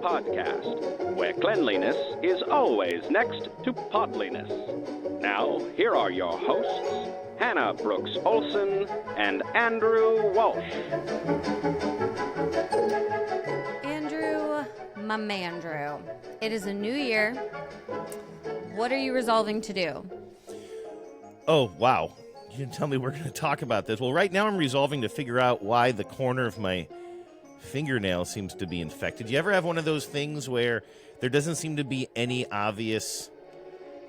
Podcast, where cleanliness is always next to podliness. Now, here are your hosts, Hannah Brooks Olson and Andrew Walsh. Andrew, my mandrew, it is a new year. What are you resolving to do? Oh, wow. You didn't tell me we're going to talk about this. Well, right now I'm resolving to figure out why the corner of my fingernail seems to be infected. You ever have one of those things where there doesn't seem to be any obvious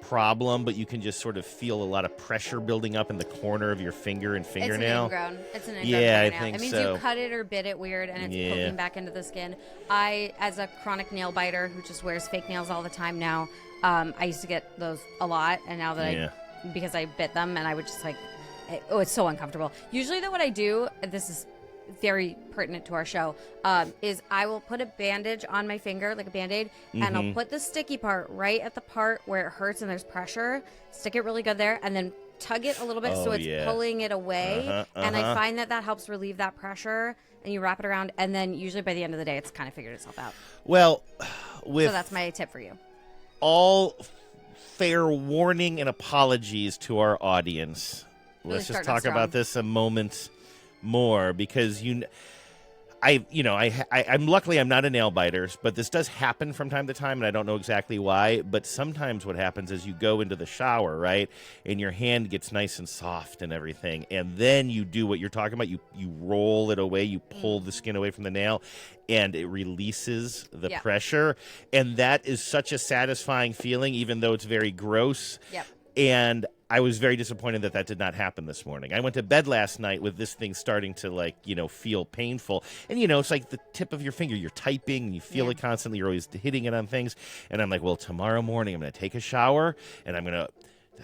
problem, but you can just sort of feel a lot of pressure building up in the corner of your finger and fingernail? It's an ingrown yeah, fingernail. I think it means so. You cut it or bit it weird, and it's poking back into the skin. I, as a chronic nail biter who just wears fake nails all the time now, I used to get those a lot, and now that because I bit them, and I would just it's so uncomfortable. Usually, though, what I do, this is very pertinent to our show, is I will put a bandage on my finger, like a Band-Aid, and I'll put the sticky part right at the part where it hurts and there's pressure, stick it really good there, and then tug it a little bit so it's pulling it away, and I find that helps relieve that pressure, and you wrap it around, and then usually by the end of the day, it's kind of figured itself out. Well, so that's my tip for you. All fair warning and apologies to our audience. Let's just talk about this a moment more, because I'm luckily I'm not a nail biter, but this does happen from time to time, and I don't know exactly why. But sometimes what happens is you go into the shower, right, and your hand gets nice and soft and everything, and then you do what you're talking about. You roll it away, you pull the skin away from the nail, and it releases the pressure, and that is such a satisfying feeling, even though it's very gross. Yep. And I was very disappointed that did not happen this morning. I went to bed last night with this thing starting to, feel painful. And, it's like the tip of your finger. You're typing, and you feel it constantly. You're always hitting it on things. And I'm like, well, tomorrow morning I'm going to take a shower, and that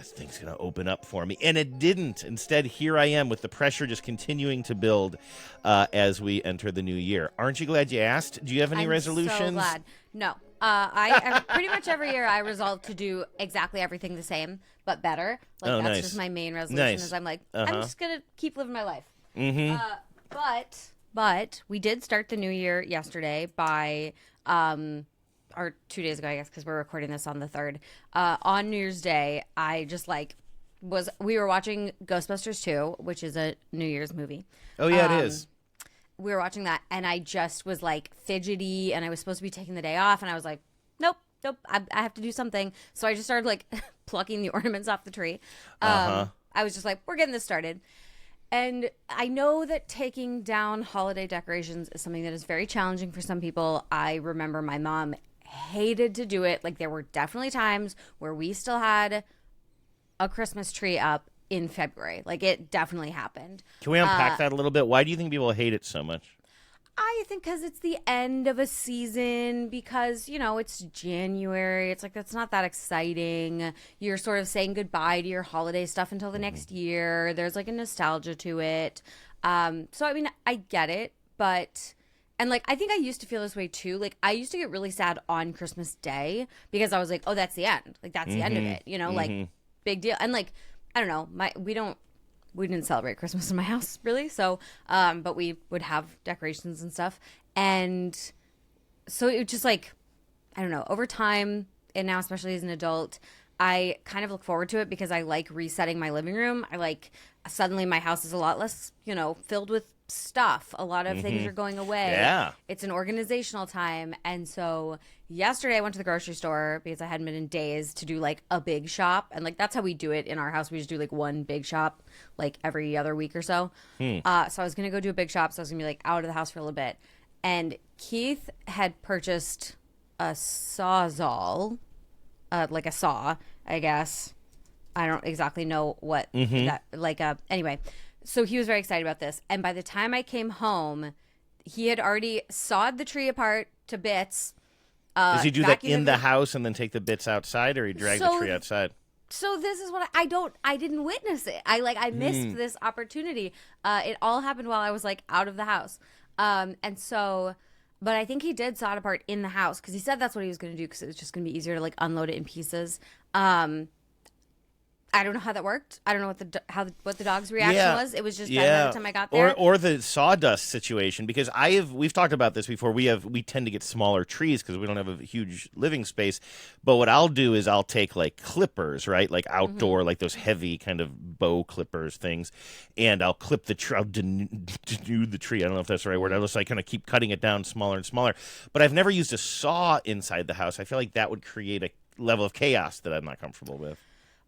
thing's going to open up for me. And it didn't. Instead, here I am with the pressure just continuing to build as we enter the new year. Aren't you glad you asked? Do you have any resolutions? I'm so glad. No. I pretty much every year I resolve to do exactly everything the same, but better. That's nice. just my main resolution. Is I'm like, I'm just gonna keep living my life. But we did start the new year yesterday by, or 2 days ago, I guess, because we're recording this on the 3rd. On New Year's Day, I just we were watching Ghostbusters 2, which is a New Year's movie. Oh yeah, it is. We were watching that, and I just was fidgety, and I was supposed to be taking the day off, and I was like, nope, I have to do something. So I just started plucking the ornaments off the tree. I was just like, we're getting this started. And I know that taking down holiday decorations is something that is very challenging for some people. I remember my mom hated to do it. There were definitely times where we still had a Christmas tree up in February. It definitely happened. Can we unpack that a little bit? Why do you think people hate it so much? I think because it's the end of a season, because, it's January. It's that's not that exciting. You're sort of saying goodbye to your holiday stuff until the next year. There's a nostalgia to it. So, I mean, I get it, but... And, I think I used to feel this way, too. I used to get really sad on Christmas Day because I was like, oh, that's the end. That's the end of it, big deal. And, I don't know, we didn't celebrate Christmas in my house, really. So, but we would have decorations and stuff. And so it was just I don't know, over time, and now especially as an adult, I kind of look forward to it because I like resetting my living room. Suddenly my house is a lot less, filled with stuff. A lot of things are going away. Yeah. It's an organizational time. And so yesterday I went to the grocery store because I hadn't been in days to do a big shop. And that's how we do it in our house. We just do one big shop every other week or so. So I was going to go do a big shop. So I was going to be out of the house for a little bit. And Keith had purchased a Sawzall, a saw, I guess. I don't exactly know what that, anyway. So he was very excited about this. And by the time I came home, he had already sawed the tree apart to bits. Does he do that in the house and then take the bits outside, or he drag the tree outside? So this is what I didn't witness it. I missed this opportunity. It all happened while I was out of the house. And so, but I think he did saw it apart in the house because he said that's what he was going to do because it was just going to be easier to unload it in pieces. I don't know how that worked. I don't know what the dog's reaction was. It was just done by the time I got there. Or the sawdust situation, because we've talked about this before. We tend to get smaller trees because we don't have a huge living space. But what I'll do is I'll take like clippers, right, like outdoor, like those heavy kind of bow clippers things, and I'll clip the tree. I'll denude the tree. I don't know if that's the right word. I'll just like kind of keep cutting it down smaller and smaller. But I've never used a saw inside the house. I feel like that would create a level of chaos that I'm not comfortable with.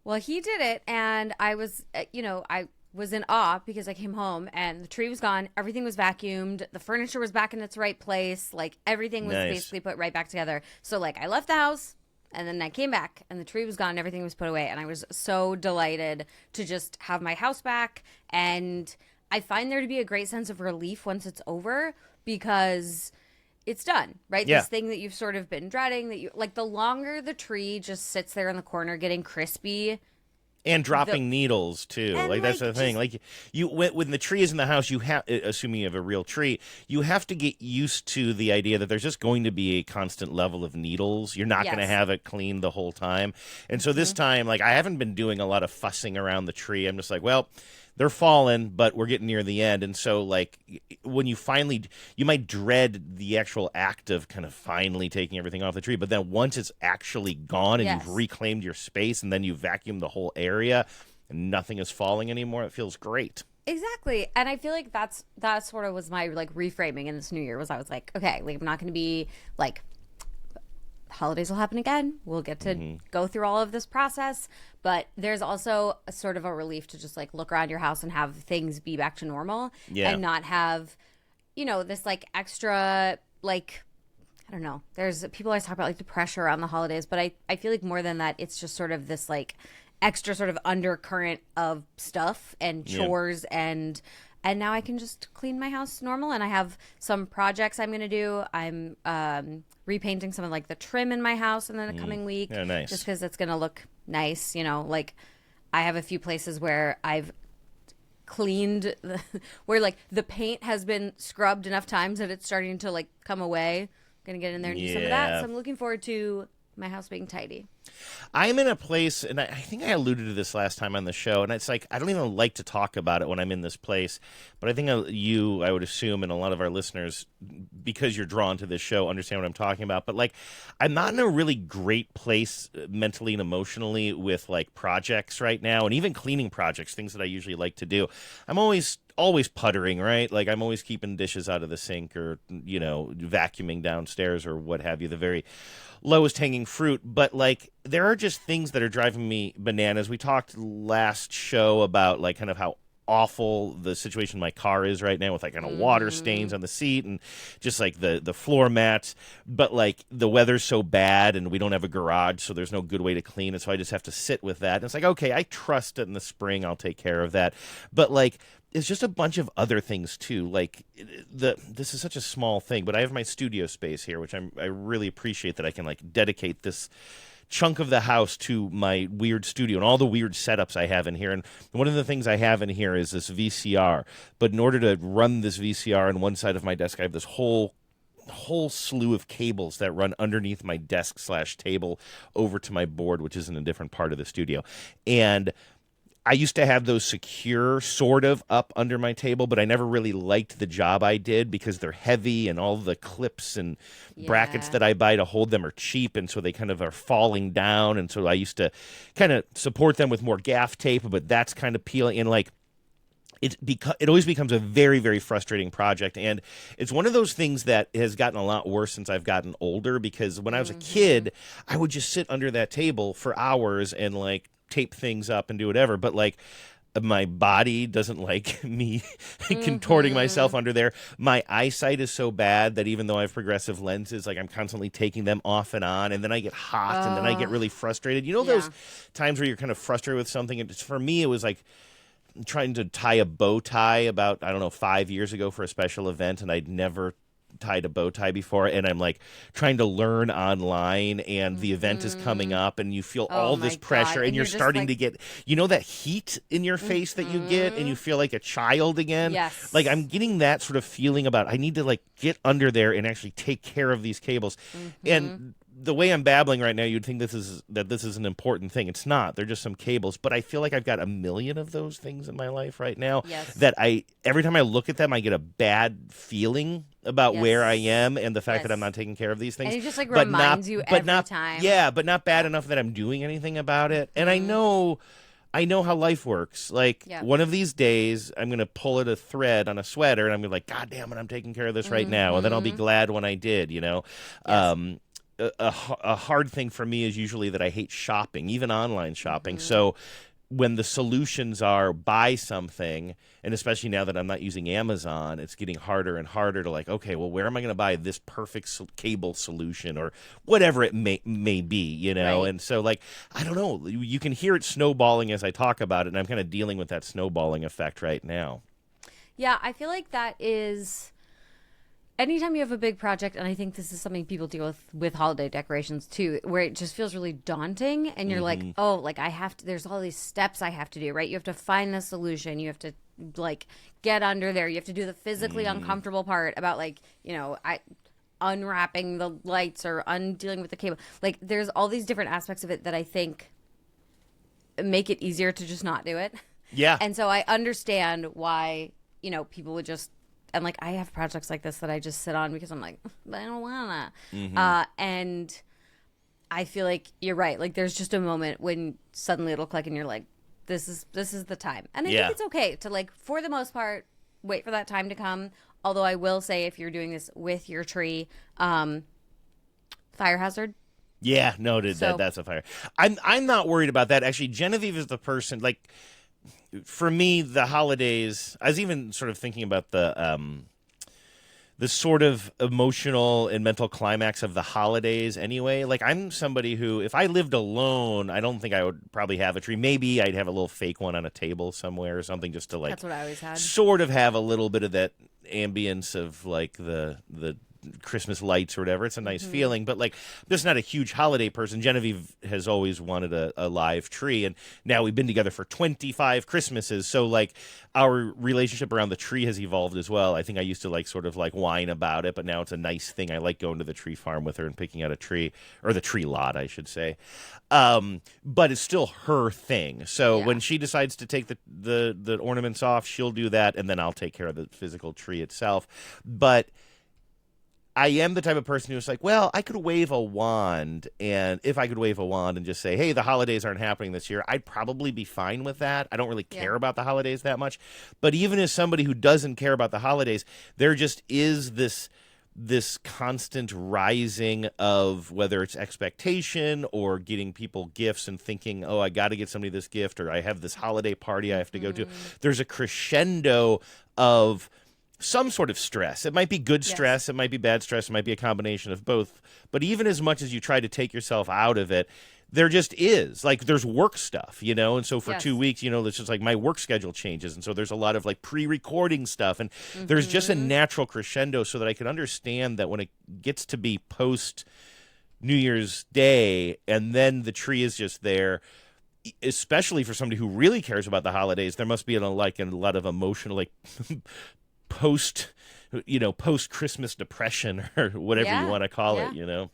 Well, he did it, and I was, I was in awe because I came home and the tree was gone. Everything was vacuumed. The furniture was back in its right place. Like, everything was basically put right back together. So, like, I left the house, and then I came back, and the tree was gone. Everything was put away, and I was so delighted to just have my house back. And I find there to be a great sense of relief once it's over because it's done, right? Yeah. This thing that you've sort of been dreading, that you like, the longer the tree just sits there in the corner getting crispy and dropping needles too. And like that's the thing. Like when the tree is in the house, you have, assuming you have a real tree, you have to get used to the idea that there's just going to be a constant level of needles. You're not going to have it clean the whole time. And so this time, like, I haven't been doing a lot of fussing around the tree. I'm just like, well, they're falling, but we're getting near the end. And so, like, when you might dread the actual act of kind of finally taking everything off the tree. But then once it's actually gone and you've reclaimed your space and then you vacuum the whole area and nothing is falling anymore, it feels great. Exactly. And I feel like that sort of was my, like, reframing in this new year. Was I was like, okay, like, I'm not going to be like, holidays will happen again. We'll get to go through all of this process. But there's also a sort of a relief to just, like, look around your house and have things be back to normal and not have, this, like, extra, like, I don't know. There's people always talk about, like, the pressure around the holidays. But I feel like more than that, it's just sort of this, like, extra sort of undercurrent of stuff and chores and now I can just clean my house normal. And I have some projects I'm going to do. I'm repainting some of, like, the trim in my house in the coming week. Yeah, nice. Just because it's going to look nice. Like, I have a few places where I've cleaned, where, like, the paint has been scrubbed enough times that it's starting to, like, come away. I'm going to get in there and do some of that. So I'm looking forward to my house being tidy. I'm in a place, and I think I alluded to this last time on the show, and it's like I don't even like to talk about it when I'm in this place, but I think I would assume, and a lot of our listeners, because you're drawn to this show, understand what I'm talking about. But, like, I'm not in a really great place mentally and emotionally with, like, projects right now, and even cleaning projects, things that I usually like to do. I'm always puttering, right? Like, I'm always keeping dishes out of the sink or, vacuuming downstairs or what have you, the very lowest hanging fruit. But, like, there are just things that are driving me bananas. We talked last show about, like, kind of how awful the situation in my car is right now with, like, kind of water stains on the seat and just, like, the floor mats. But, like, the weather's so bad and we don't have a garage, so there's no good way to clean it, so I just have to sit with that. And it's like, okay, I trust it in the spring, I'll take care of that. But, like, it's just a bunch of other things too. Like, this is such a small thing, but I have my studio space here, which I really appreciate that I can, like, dedicate this chunk of the house to my weird studio and all the weird setups I have in here. And one of the things I have in here is this VCR. But in order to run this VCR on one side of my desk, I have this whole slew of cables that run underneath my desk/table over to my board, which is in a different part of the studio. And I used to have those secure sort of up under my table, but I never really liked the job I did because they're heavy and all the clips and brackets that I buy to hold them are cheap, and so they kind of are falling down. And so I used to kind of support them with more gaff tape, but that's kind of peeling. And, like, it always becomes a very, very frustrating project. And it's one of those things that has gotten a lot worse since I've gotten older, because when I was a kid, I would just sit under that table for hours and, like, tape things up and do whatever. But, like, my body doesn't like me contorting myself under there. My eyesight is so bad that even though I have progressive lenses, like, I'm constantly taking them off and on, and then I get hot and then I get really frustrated. Those times where you're kind of frustrated with something? And for me, it was like trying to tie a bow tie about, 5 years ago for a special event, and I'd never tied a bow tie before, and I'm, like, trying to learn online, and the event is coming up, and you feel all this pressure, and you're starting to get, that heat in your face that you get, and you feel like a child again. Yes. Like, I'm getting that sort of feeling about I need to, like, get under there and actually take care of these cables. And the way I'm babbling right now, you'd think this is an important thing. It's not. They're just some cables. But I feel like I've got a million of those things in my life right now. Yes. That every time I look at them, I get a bad feeling about where I am and the fact that I'm not taking care of these things. And it just like reminds you every time. Yeah, but not bad enough that I'm doing anything about it. And I know how life works. Like one of these days, I'm going to pull at a thread on a sweater, and I'm going to be like, God damn it, I'm taking care of this right now. And then I'll be glad when I did, you know. Yes. A hard thing for me is usually that I hate shopping, even online shopping. So when the solutions are buy something, and especially now that I'm not using Amazon, it's getting harder and harder to like, okay, well, where am I going to buy this perfect cable solution or whatever it may be, you know? Right. And so, like, I don't know. You can hear it snowballing as I talk about it, and I'm kind of dealing with that snowballing effect right now. Yeah, I feel like that is... Anytime you have a big project, and I think this is something people deal with holiday decorations too, where it just feels really daunting, and you're like, oh, like I have to, there's all these steps I have to do, right? You have to find the solution. You have to like get under there. You have to do the physically uncomfortable part about like, you know, unwrapping the lights or undealing with the cable. Like there's all these different aspects of it that I think make it easier to just not do it. Yeah. And so I understand why, you know, people would just, and like I have projects like this that I just sit on because I'm like, but I don't wanna. And I feel like you're right. Like there's just a moment when suddenly it'll click and you're like, this is the time. And I think it's okay to like, for the most part, wait for that time to come. Although I will say, if you're doing this with your tree, fire hazard. Yeah, noted. That's a fire. I'm not worried about that. Actually, Genevieve is the person like. For me, the holidays, I was even sort of thinking about the sort of emotional and mental climax of the holidays anyway. Like, I'm somebody who, if I lived alone, I don't think I would probably have a tree. Maybe I'd have a little fake one on a table somewhere or something just to, like, that's what I always had. Sort of have a little bit of that ambience of, like, the Christmas lights or whatever. It's a nice feeling, but like I'm just not a huge holiday person. Genevieve has always wanted a live tree, and now we've been together for 25 Christmases, so like our relationship around the tree has evolved as well. I think I used to like sort of like whine about it, but now it's a nice thing. I like going to the tree farm with her and picking out a tree, or the tree lot I should say, but it's still her thing. So when she decides to take the ornaments off, she'll do that, and then I'll take care of the physical tree itself. But I am the type of person who's like, well, I could wave a wand, and if I could wave a wand and just say, hey, the holidays aren't happening this year, I'd probably be fine with that. I don't really care about the holidays that much. But even as somebody who doesn't care about the holidays, there just is this constant rising of whether it's expectation or getting people gifts and thinking, oh, I got to get somebody this gift, or I have this holiday party I have to go to. There's a crescendo of some sort of stress. It might be good stress, it might be bad stress, it might be a combination of both. But even as much as you try to take yourself out of it, there just is. Like, there's work stuff, you know? And so for 2 weeks, you know, it's just like my work schedule changes. And so there's a lot of like pre-recording stuff. And there's just a natural crescendo so that I can understand that when it gets to be post New Year's Day and then the tree is just there, especially for somebody who really cares about the holidays, there must be a lot of emotional, like, post Christmas depression or whatever you want to call it, you know.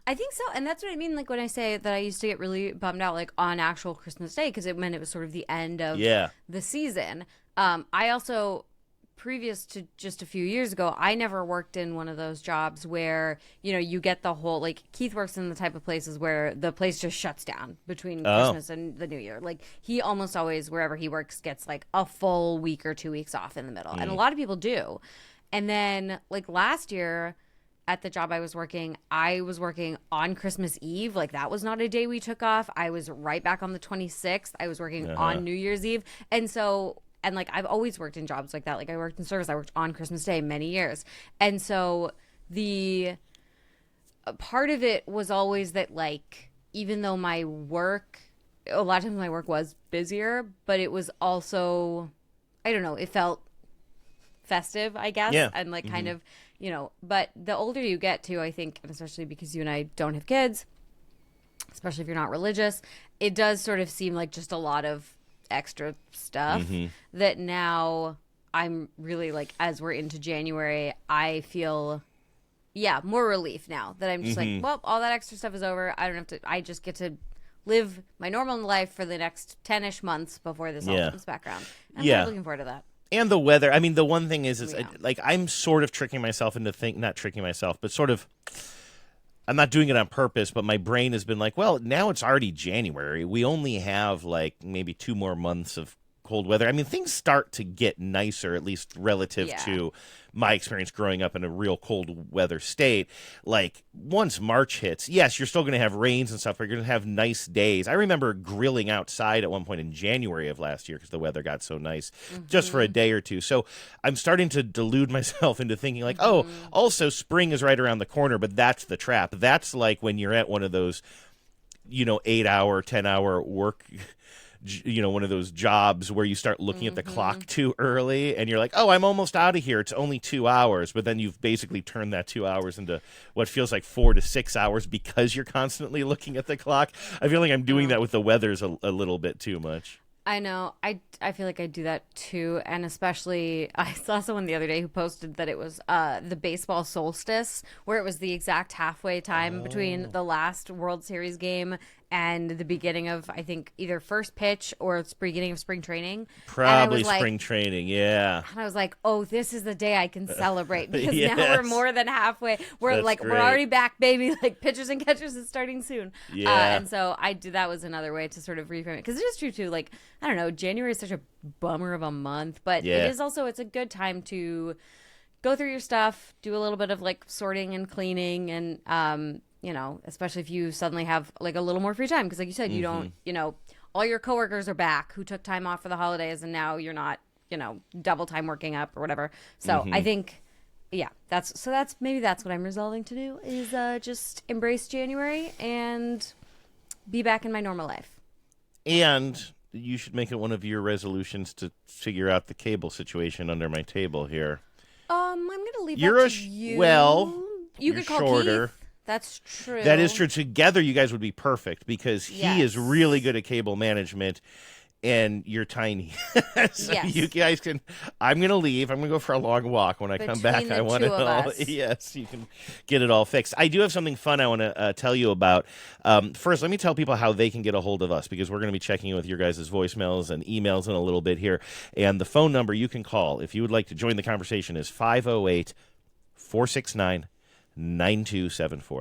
I think so, and that's what I mean. Like when I say that I used to get really bummed out, like on actual Christmas Day, because it meant it was sort of the end of the season. I also, previous to just a few years ago, I never worked in one of those jobs where, you know, you get the whole, like Keith works in the type of places where the place just shuts down between Christmas and the New Year. Like he almost always, wherever he works, gets like a full week or 2 weeks off in the middle. And a lot of people do. And then like last year at the job I was working on Christmas Eve. Like that was not a day we took off. I was right back on the 26th. I was working on New Year's Eve. And like I've always worked in jobs like that. Like I worked in service. I worked on Christmas Day many years. And so the part of it was always that like, even though my work, a lot of times my work was busier, but it was also, I don't know, it felt festive, I guess. Yeah. And like kind of, you know, but the older you get too, I think, and especially because you and I don't have kids, especially if you're not religious, it does sort of seem like just a lot of extra stuff that now I'm really like, as we're into January, I feel more relief now that I'm just like, well, all that extra stuff is over. I don't have to. I just get to live my normal life for the next 10-ish months before this all comes back around. I'm really looking forward to that. And the weather. I mean, the one thing is like I'm sort of tricking myself into not tricking myself, but sort of. I'm not doing it on purpose, but my brain has been like, well, now it's already January. We only have like maybe 2 more months of cold weather. I mean, things start to get nicer, at least relative to my experience growing up in a real cold weather state. Like, once March hits, yes, you're still going to have rains and stuff, but you're going to have nice days. I remember grilling outside at one point in January of last year because the weather got so nice just for a day or two. So I'm starting to delude myself into thinking like, oh, also spring is right around the corner, but that's the trap. That's like when you're at one of those, 8-hour, 10-hour work one of those jobs where you start looking at the clock too early and you're like, oh, I'm almost out of here. It's only 2 hours. But then you've basically turned that 2 hours into what feels like 4 to 6 hours because you're constantly looking at the clock. I feel like I'm doing that with the weathers a little bit too much. I know. I feel like I do that too. And especially, I saw someone the other day who posted that it was the baseball solstice, where it was the exact halfway time between the last World Series game and the beginning of, I think, either first pitch or it's beginning of spring training. Probably spring training, yeah. And I was like, oh, this is the day I can celebrate because now we're more than halfway. We're we're already back, baby. Like, pitchers and catchers is starting soon. Yeah. And so that was another way to sort of reframe it. Because it is true, too. Like, I don't know, January is such a bummer of a month. But it is also, it's a good time to go through your stuff, do a little bit of, like, sorting and cleaning and, especially if you suddenly have like a little more free time. Because like you said, you don't, all your coworkers are back who took time off for the holidays and now you're not, double time working up or whatever. So I think, that's what I'm resolving to do is just embrace January and be back in my normal life. And you should make it one of your resolutions to figure out the cable situation under my table here. I'm going to leave that to you. Well, you could call shorter. Keith. That's true. That is true. Together, you guys would be perfect because he is really good at cable management, and you're tiny. So you guys can. I'm going to leave. I'm going to go for a long walk. When I come back, I want it all. Yes, you can get it all fixed. I do have something fun I want to tell you about. First, let me tell people how they can get a hold of us because we're going to be checking in with your guys' voicemails and emails in a little bit here. And the phone number you can call if you would like to join the conversation is 508-469-9274.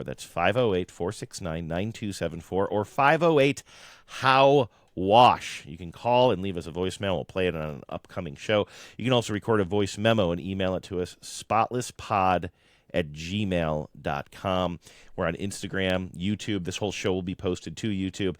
That's 508-469-9274 or 508-HOW-WASH. You can call and leave us a voicemail. We'll play it on an upcoming show. You can also record a voice memo and email it to us, spotlesspod@gmail.com. We're on Instagram, YouTube. This whole show will be posted to YouTube.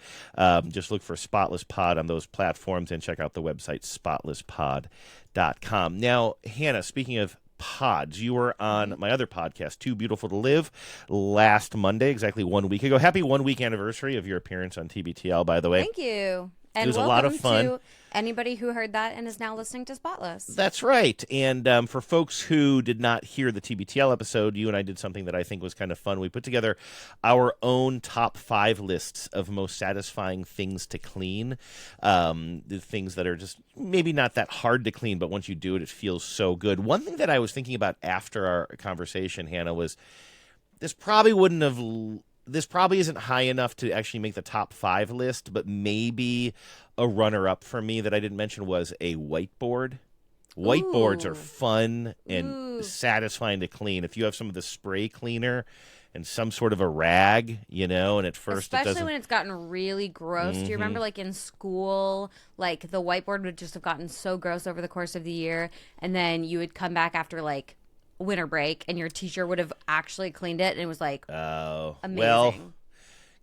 Just look for Spotless Pod on those platforms and check out the website, spotlesspod.com. Now, Hannah, speaking of pods, you were on my other podcast, Too Beautiful to Live, last Monday, exactly 1 week ago. Happy 1 week anniversary of your appearance on TBTL, by the way. Thank you. And it was a lot of fun. To anybody who heard that and is now listening to Spotless. That's right. And for folks who did not hear the TBTL episode, you and I did something that I think was kind of fun. We put together our own top 5 lists of most satisfying things to clean. The things that are just maybe not that hard to clean, but once you do it, it feels so good. One thing that I was thinking about after our conversation, Hannah, was this probably isn't high enough to actually make the top 5 list, but maybe a runner-up for me that I didn't mention was a whiteboard. Whiteboards are fun and satisfying to clean. If you have some of the spray cleaner and some sort of a rag, and at first especially when it's gotten really gross. Do you remember, like, in school, like, the whiteboard would just have gotten so gross over the course of the year, and then you would come back after, like, winter break and your teacher would have actually cleaned it and it was like amazing. Well,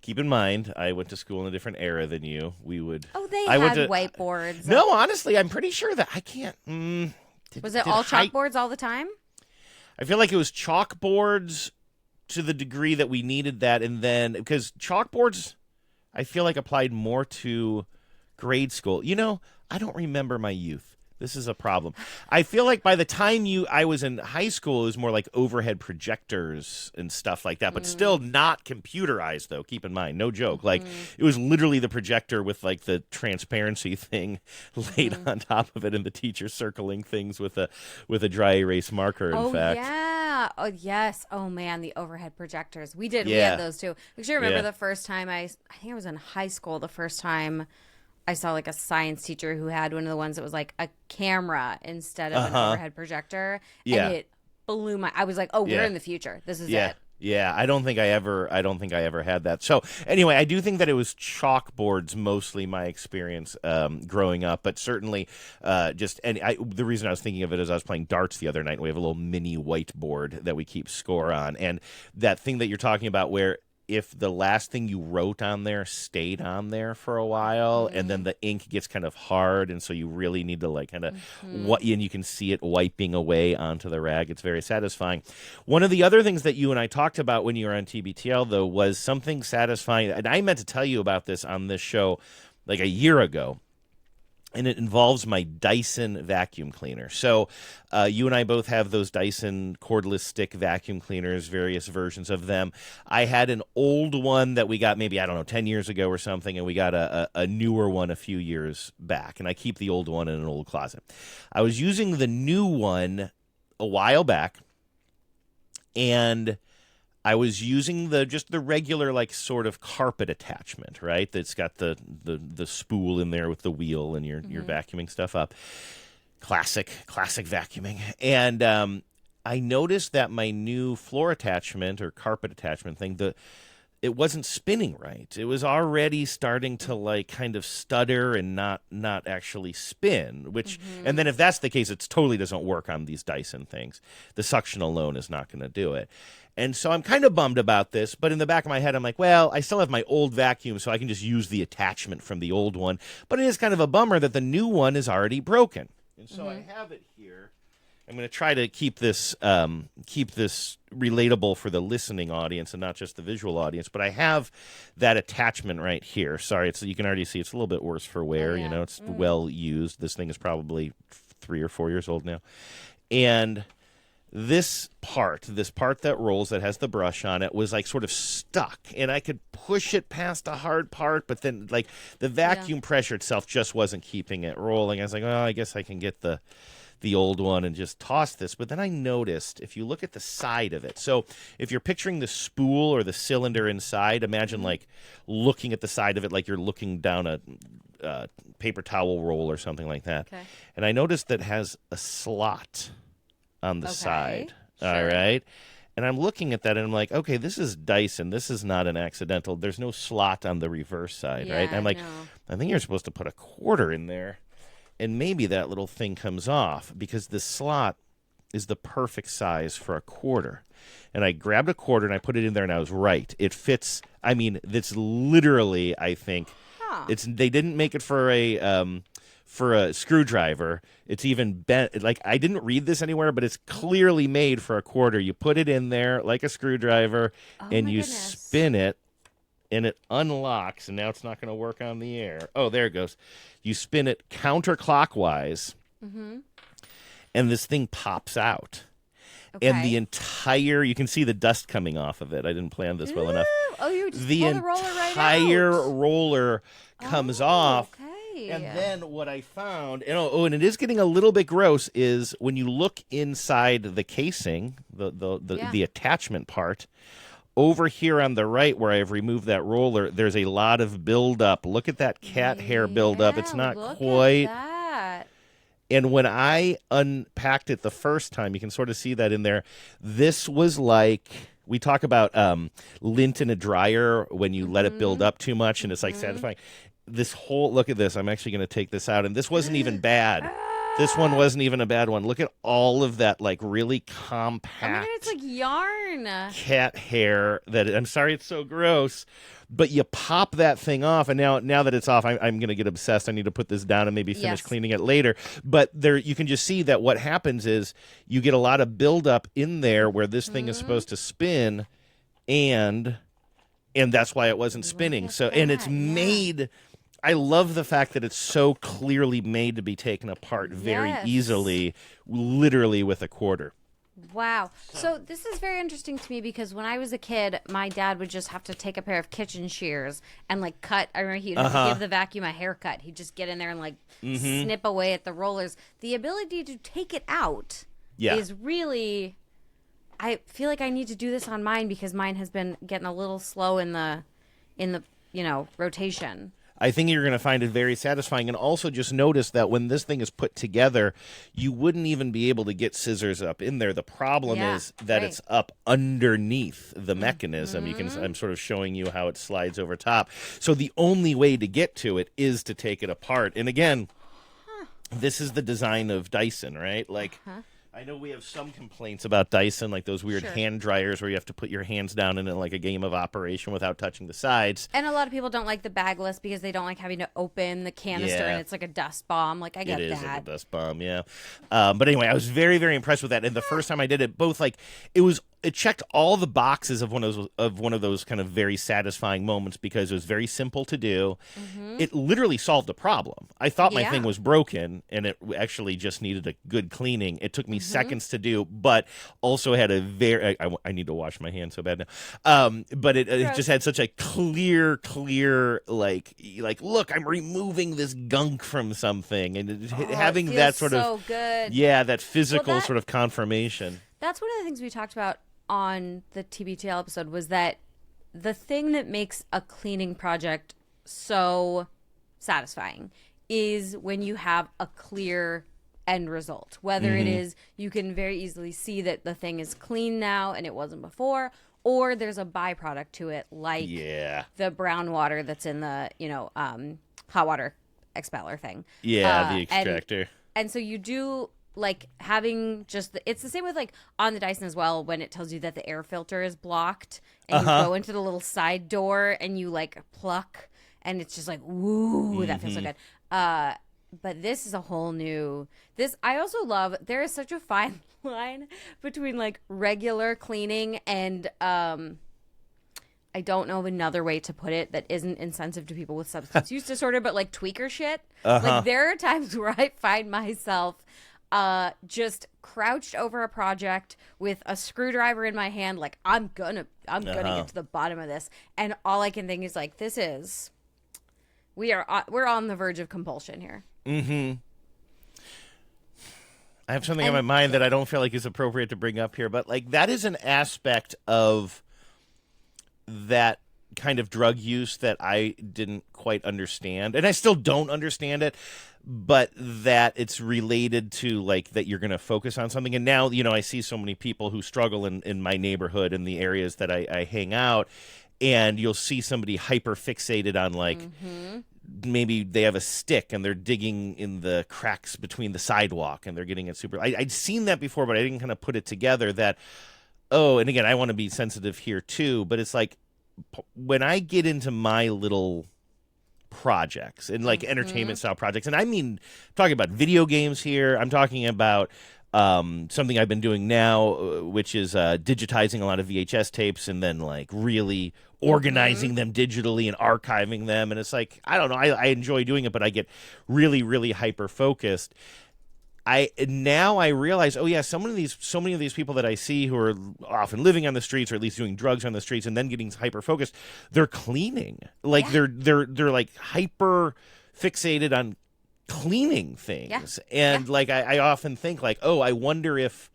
keep in mind I went to school in a different era than you. They had whiteboards. No, honestly, I'm pretty sure that I can't was it all chalkboards all the time? I feel like it was chalkboards to the degree that we needed that, and then because chalkboards I feel like applied more to grade school. I don't remember my youth. This is a problem. I feel like by the time I was in high school, it was more like overhead projectors and stuff like that, but still not computerized, though. Keep in mind, no joke. Like, it was literally the projector with, like, the transparency thing laid on top of it and the teacher circling things with a dry erase marker, in fact. Yeah. Yeah. Oh, yes. Oh, man, the overhead projectors. We did. We Yeah. had those too. Actually, I remember Yeah. the first time I think I was in high school, the first time I saw like a science teacher who had one of the ones that was like a camera instead of an overhead projector. Yeah. And it blew my, I was like, oh, we're Yeah. in the future. This is Yeah. it. Yeah, I don't think I ever had that. So anyway, I do think that it was chalkboards mostly my experience growing up, but certainly the reason I was thinking of it is I was playing darts the other night, and we have a little mini whiteboard that we keep score on, and that thing that you're talking about where if the last thing you wrote on there stayed on there for a while, and then the ink gets kind of hard, and so you really need to like kind of and you can see it wiping away onto the rag. It's very satisfying. One of the other things that you and I talked about when you were on TBTL, though, was something satisfying, and I meant to tell you about this on this show like a year ago. And it involves my Dyson vacuum cleaner. So you and I both have those Dyson cordless stick vacuum cleaners, various versions of them. I had an old one that we got maybe, 10 years ago or something, and we got a newer one a few years back. And I keep the old one in an old closet. I was using the new one a while back, and I was using the regular like sort of carpet attachment, right? That's got the spool in there with the wheel, and you're vacuuming stuff up. Classic vacuuming. And I noticed that my new floor attachment or carpet attachment thing, it wasn't spinning right. It was already starting to like kind of stutter and not actually spin, which and then if that's the case, it totally doesn't work on these Dyson things. The suction alone is not going to do it. And so I'm kind of bummed about this, but in the back of my head, I'm like, well, I still have my old vacuum, so I can just use the attachment from the old one. But it is kind of a bummer that the new one is already broken. And so I have it here. I'm going to try to keep this relatable for the listening audience and not just the visual audience. But I have that attachment right here. Sorry, you can already see it's a little bit worse for wear. You know, it's well used. This thing is probably 3 or 4 years old now. And this part that rolls, that has the brush on it, was like sort of stuck, and I could push it past a hard part, but then like the vacuum pressure itself just wasn't keeping it rolling. I was like, oh, I guess I can get the old one and just toss this. But then I noticed, if you look at the side of it, so if you're picturing the spool or the cylinder inside, imagine like looking at the side of it like you're looking down a paper towel roll or something like that. Okay. And I noticed that it has a slot on the side. Sure. All right. And I'm looking at that and I'm like, okay, this is Dyson. This is not an accidental. There's no slot on the reverse side, right? And I'm like, I think you're supposed to put a quarter in there, and maybe that little thing comes off, because the slot is the perfect size for a quarter. And I grabbed a quarter and I put it in there, and I was right. It fits. I mean, it's literally, I think, they didn't make it for a screwdriver. It's even bent. Like, I didn't read this anywhere, but it's clearly made for a quarter. You put it in there like a screwdriver, and you spin it, and it unlocks, and now it's not going to work on the air. Oh, there it goes. You spin it counterclockwise, and this thing pops out. Okay. And the entire, you can see the dust coming off of it. I didn't plan this well enough. Oh, you just the pull the roller right out. The entire roller comes off. Okay. And then what I found, and it is getting a little bit gross, is when you look inside the casing, the attachment part, over here on the right where I've removed that roller, there's a lot of buildup. Look at that cat hair buildup. It's not quite. At that. And when I unpacked it the first time, you can sort of see that in there. This was like, we talk about lint in a dryer when you let it build up too much, and it's like satisfying. This whole, look at this. I'm actually going to take this out, and this wasn't even bad. This one wasn't even a bad one. Look at all of that, like, really compact. It's like yarn. Cat hair. I'm sorry, it's so gross. But you pop that thing off, and now that it's off, I'm going to get obsessed. I need to put this down and maybe finish cleaning it later. But there, you can just see that what happens is you get a lot of buildup in there where this thing is supposed to spin, and that's why it wasn't spinning. So, and it's made. I love the fact that it's so clearly made to be taken apart very easily, literally with a quarter. Wow. So this is very interesting to me, because when I was a kid, my dad would just have to take a pair of kitchen shears and like cut. I remember he'd give the vacuum a haircut. He'd just get in there and like snip away at the rollers. The ability to take it out is really I feel like I need to do this on mine because mine has been getting a little slow in the rotation. I think you're going to find it very satisfying. And also just notice that when this thing is put together, you wouldn't even be able to get scissors up in there. The problem is that it's up underneath the mechanism. I'm sort of showing you how it slides over top. So the only way to get to it is to take it apart. And again, this is the design of Dyson, right? Like, I know we have some complaints about Dyson, like those weird hand dryers where you have to put your hands down in it like a game of Operation without touching the sides. And a lot of people don't like the bagless because they don't like having to open the canister and it's like a dust bomb. Like, I get that. It is like a dust bomb, yeah. But anyway, I was very, very impressed with that. And the first time I did it, both like it checked all the boxes of one of those kind of very satisfying moments because it was very simple to do. It literally solved a problem. I thought my thing was broken and it actually just needed a good cleaning. It took me seconds to do, but also had a very I need to wash my hands so bad now. But it just had such a clear like look, I'm removing this gunk from something, and having that sort of good. that physical sort of confirmation. That's one of the things we talked about on the TBTL episode was that the thing that makes a cleaning project so satisfying is when you have a clear end result. Whether it is you can very easily see that the thing is clean now and it wasn't before, or there's a byproduct to it like the brown water that's in the hot water expeller thing. The extractor. And so you do like having it's the same with like on the Dyson as well when it tells you that the air filter is blocked and you go into the little side door and you like pluck and it's just like, woo, that feels so good. But this is a whole new, I also love, there is such a fine line between like regular cleaning and, I don't know of another way to put it that isn't insensitive to people with substance use disorder, but like tweaker shit. Like there are times where I find myself just crouched over a project with a screwdriver in my hand, like I'm gonna get to the bottom of this, and all I can think is like, we're on the verge of compulsion here. I have something on my mind that I don't feel like is appropriate to bring up here, but like that is an aspect of that kind of drug use that I didn't quite understand, and I still don't understand it, but that it's related to like that you're going to focus on something. And now, I see so many people who struggle in my neighborhood, in the areas that I hang out, and you'll see somebody hyper fixated on like maybe they have a stick and they're digging in the cracks between the sidewalk and they're getting it super. I'd seen that before, but I didn't kind of put it together that, and again, I want to be sensitive here too, but it's like when I get into my little projects and like entertainment style projects, and I mean, I'm talking about video games here. I'm talking about something I've been doing now, which is digitizing a lot of VHS tapes and then like really organizing them digitally and archiving them. And it's like, I don't know, I enjoy doing it, but I get really, really hyper focused. Now I realize, so many of these people that I see who are often living on the streets or at least doing drugs on the streets and then getting hyper focused, they're cleaning. Like they're like hyper fixated on cleaning things. And like I often think like, I wonder if,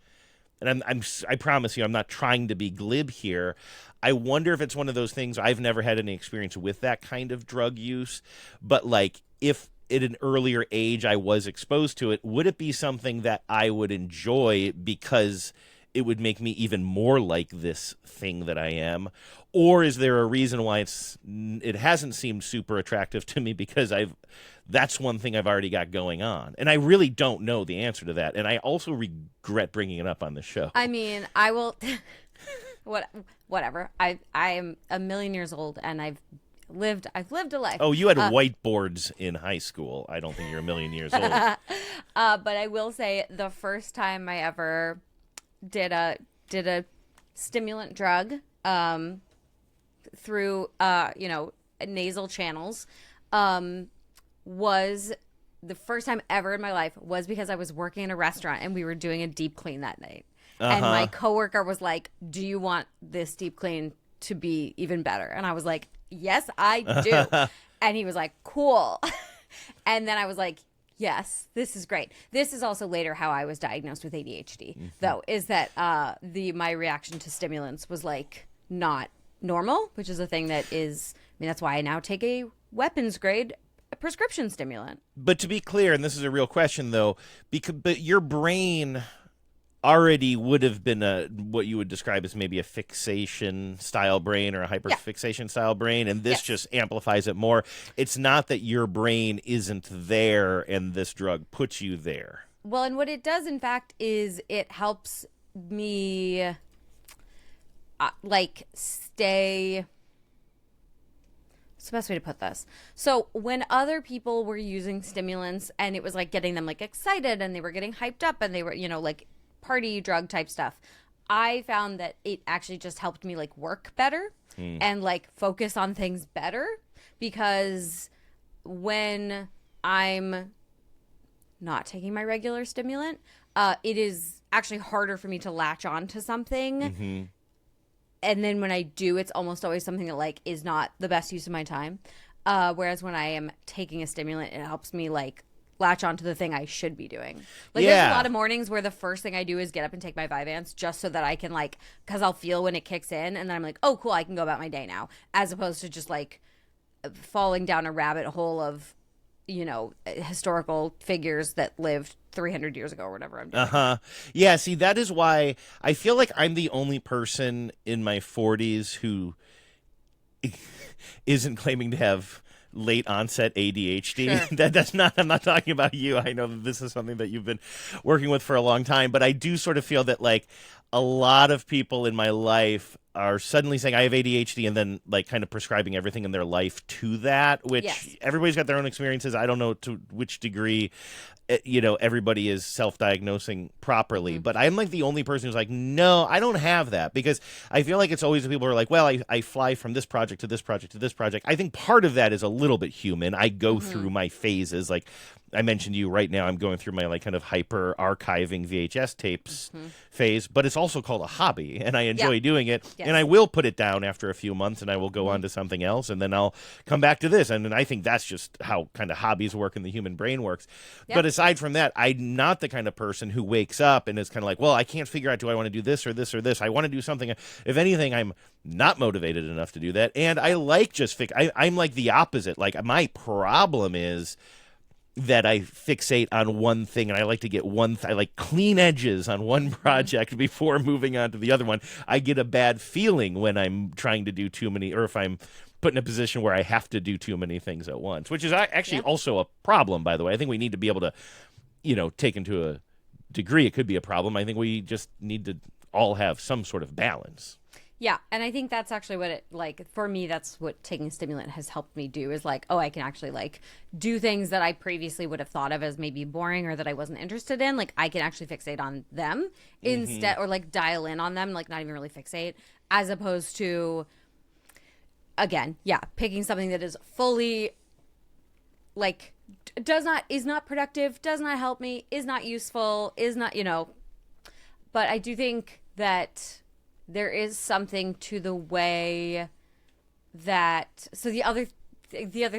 and I promise you I'm not trying to be glib here, I wonder if it's one of those things. I've never had any experience with that kind of drug use, but like if at an earlier age I was exposed to it, would it be something that I would enjoy because it would make me even more like this thing that I am? Or is there a reason why it hasn't seemed super attractive to me because that's one thing I've already got going on? And I really don't know the answer to that. And I also regret bringing it up on the show. I mean, I will whatever. I am a million years old and I've lived a life. Oh, you had whiteboards in high school. I don't think you're a million years old. But I will say the first time I ever did a stimulant drug through nasal channels was the first time ever in my life was because I was working in a restaurant and we were doing a deep clean that night. And my coworker was like, "Do you want this deep clean to be even better?" And I was like, "Yes, I do." And he was like, "Cool." And then I was like, Yes, this is great. This is also later how I was diagnosed with ADHD, though, is that my reaction to stimulants was like not normal, which is a thing that is, I mean, that's why I now take a weapons grade prescription stimulant. But to be clear, and this is a real question though, but your brain already would have been what you would describe as maybe a fixation style brain or a hyperfixation style brain, and this just amplifies it more. It's not that your brain isn't there and this drug puts you there. Well, and what it does, in fact, is it helps me stay. What's the best way to put this? So when other people were using stimulants and it was like getting them like excited and they were getting hyped up and they were, like party drug type stuff, I found that it actually just helped me like work better and like focus on things better, because when I'm not taking my regular stimulant, it is actually harder for me to latch on to something. And then when I do, it's almost always something that like is not the best use of my time. Whereas when I am taking a stimulant, it helps me like latch onto the thing I should be doing. Like there's a lot of mornings where the first thing I do is get up and take my Vyvanse just so that I can like, because I'll feel when it kicks in and then I'm like, oh cool, I can go about my day now, as opposed to just like falling down a rabbit hole of historical figures that lived 300 years ago or whatever I'm doing. Yeah, see, that is why I feel like I'm the only person in my 40s who isn't claiming to have late onset ADHD. Sure. That's not, I'm not talking about you. I know that this is something that you've been working with for a long time, but I do sort of feel that like a lot of people in my life are suddenly saying I have ADHD and then like kind of prescribing everything in their life to that, which everybody's got their own experiences. I don't know to which degree everybody is self-diagnosing properly, but I'm like the only person who's like, no, I don't have that, because I feel like it's always the people who are like, well, I fly from this project to this project to this project. I think part of that is a little bit human. I go through my phases. Like I mentioned to you right now, I'm going through my like kind of hyper archiving VHS tapes phase, but it's also called a hobby and I enjoy doing it. Yes. And I will put it down after a few months and I will go on to something else and then I'll come back to this. And I think that's just how kind of hobbies work and the human brain works. But aside from that, I'm not the kind of person who wakes up and is kind of like, well, I can't figure out, do I want to do this or this or this? I want to do something. If anything, I'm not motivated enough to do that. And I like just I'm like the opposite. Like my problem is that I fixate on one thing and I like to get I like clean edges on one project before moving on to the other one. I get a bad feeling when I'm trying to do too many, or if I'm put in a position where I have to do too many things at once, which is actually also a problem, by the way. I think we need to be able to, take into a degree, it could be a problem. I think we just need to all have some sort of balance. Yeah, and I think that's actually what it, like, for me, that's what taking a stimulant has helped me do, is like, oh, I can actually, like, do things that I previously would have thought of as maybe boring or that I wasn't interested in. Like, I can actually fixate on them instead, or, like, dial in on them, like, not even really fixate, as opposed to, again, picking something that is fully, like, is not productive, does not help me, is not useful, is not, but I do think that there is something to the way that, so the other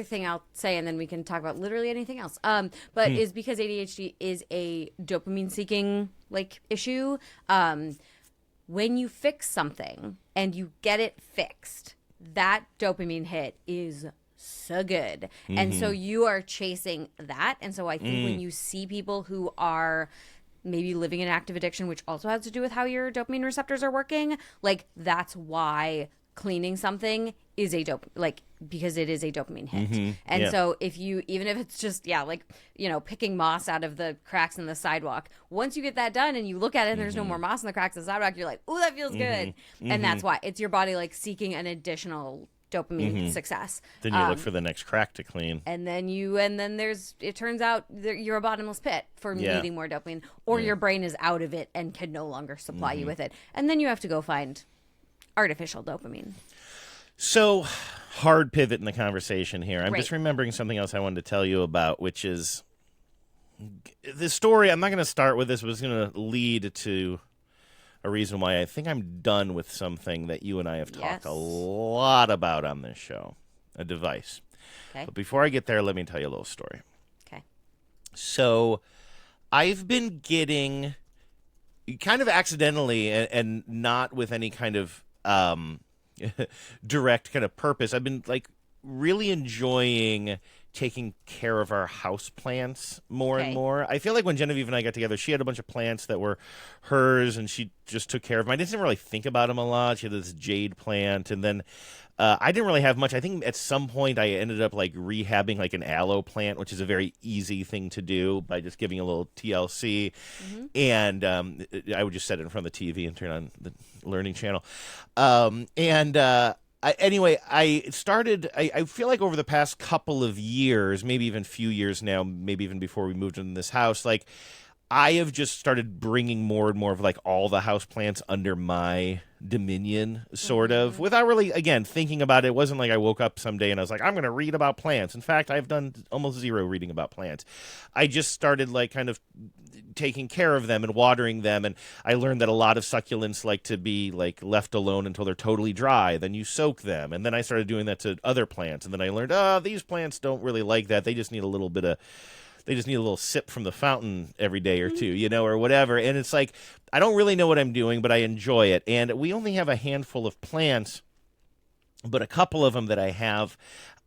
thing I'll say, and then we can talk about literally anything else, but is because ADHD is a dopamine-seeking, like, issue, when you fix something and you get it fixed, that dopamine hit is so good. And so you are chasing that. And so I think when you see people who are maybe living an active addiction, which also has to do with how your dopamine receptors are working, like, that's why cleaning something is because it is a dopamine hit. And so if you, even if it's just, picking moss out of the cracks in the sidewalk, once you get that done and you look at it and there's no more moss in the cracks of the sidewalk, you're like, oh, that feels good. And that's why it's your body, like, seeking an additional dopamine success. Then you look for the next crack to clean. And then it turns out you're a bottomless pit for needing more dopamine, or your brain is out of it and can no longer supply you with it. And then you have to go find artificial dopamine. So, hard pivot in the conversation here. I'm just remembering something else I wanted to tell you about, which is the story. I'm not going to start with this, but it's going to lead to a reason why I think I'm done with something that you and I have talked a lot about on this show, a device. Okay. But before I get there, let me tell you a little story. Okay. So I've been getting kind of accidentally and not with any kind of direct kind of purpose. I've been like really enjoying taking care of our house plants more and Okay. more. I feel like when Genevieve and I got together, she had a bunch of plants that were hers, and she just took care of them. I didn't really think about them a lot. She had this jade plant, and then I didn't really have much. I think at some point I ended up like rehabbing like an aloe plant, which is a very easy thing to do by just giving a little TLC, and I would just set it in front of the TV and turn on the Learning Channel, anyway, I feel like over the past couple of years, maybe even few years now, maybe even before we moved into this house, like I have just started bringing more and more of like all the house plants under my dominion, sort of, without really, again, thinking about it. It wasn't like I woke up someday and I was like, I'm going to read about plants. In fact, I've done almost zero reading about plants. I just started like kind of taking care of them and watering them, and I learned that a lot of succulents like to be like left alone until they're totally dry. Then you soak them, and then I started doing that to other plants, and then I learned, these plants don't really like that. They just need a little bit of they just need a little sip from the fountain every day or two, or whatever. And it's like, I don't really know what I'm doing, but I enjoy it. And we only have a handful of plants, but a couple of them that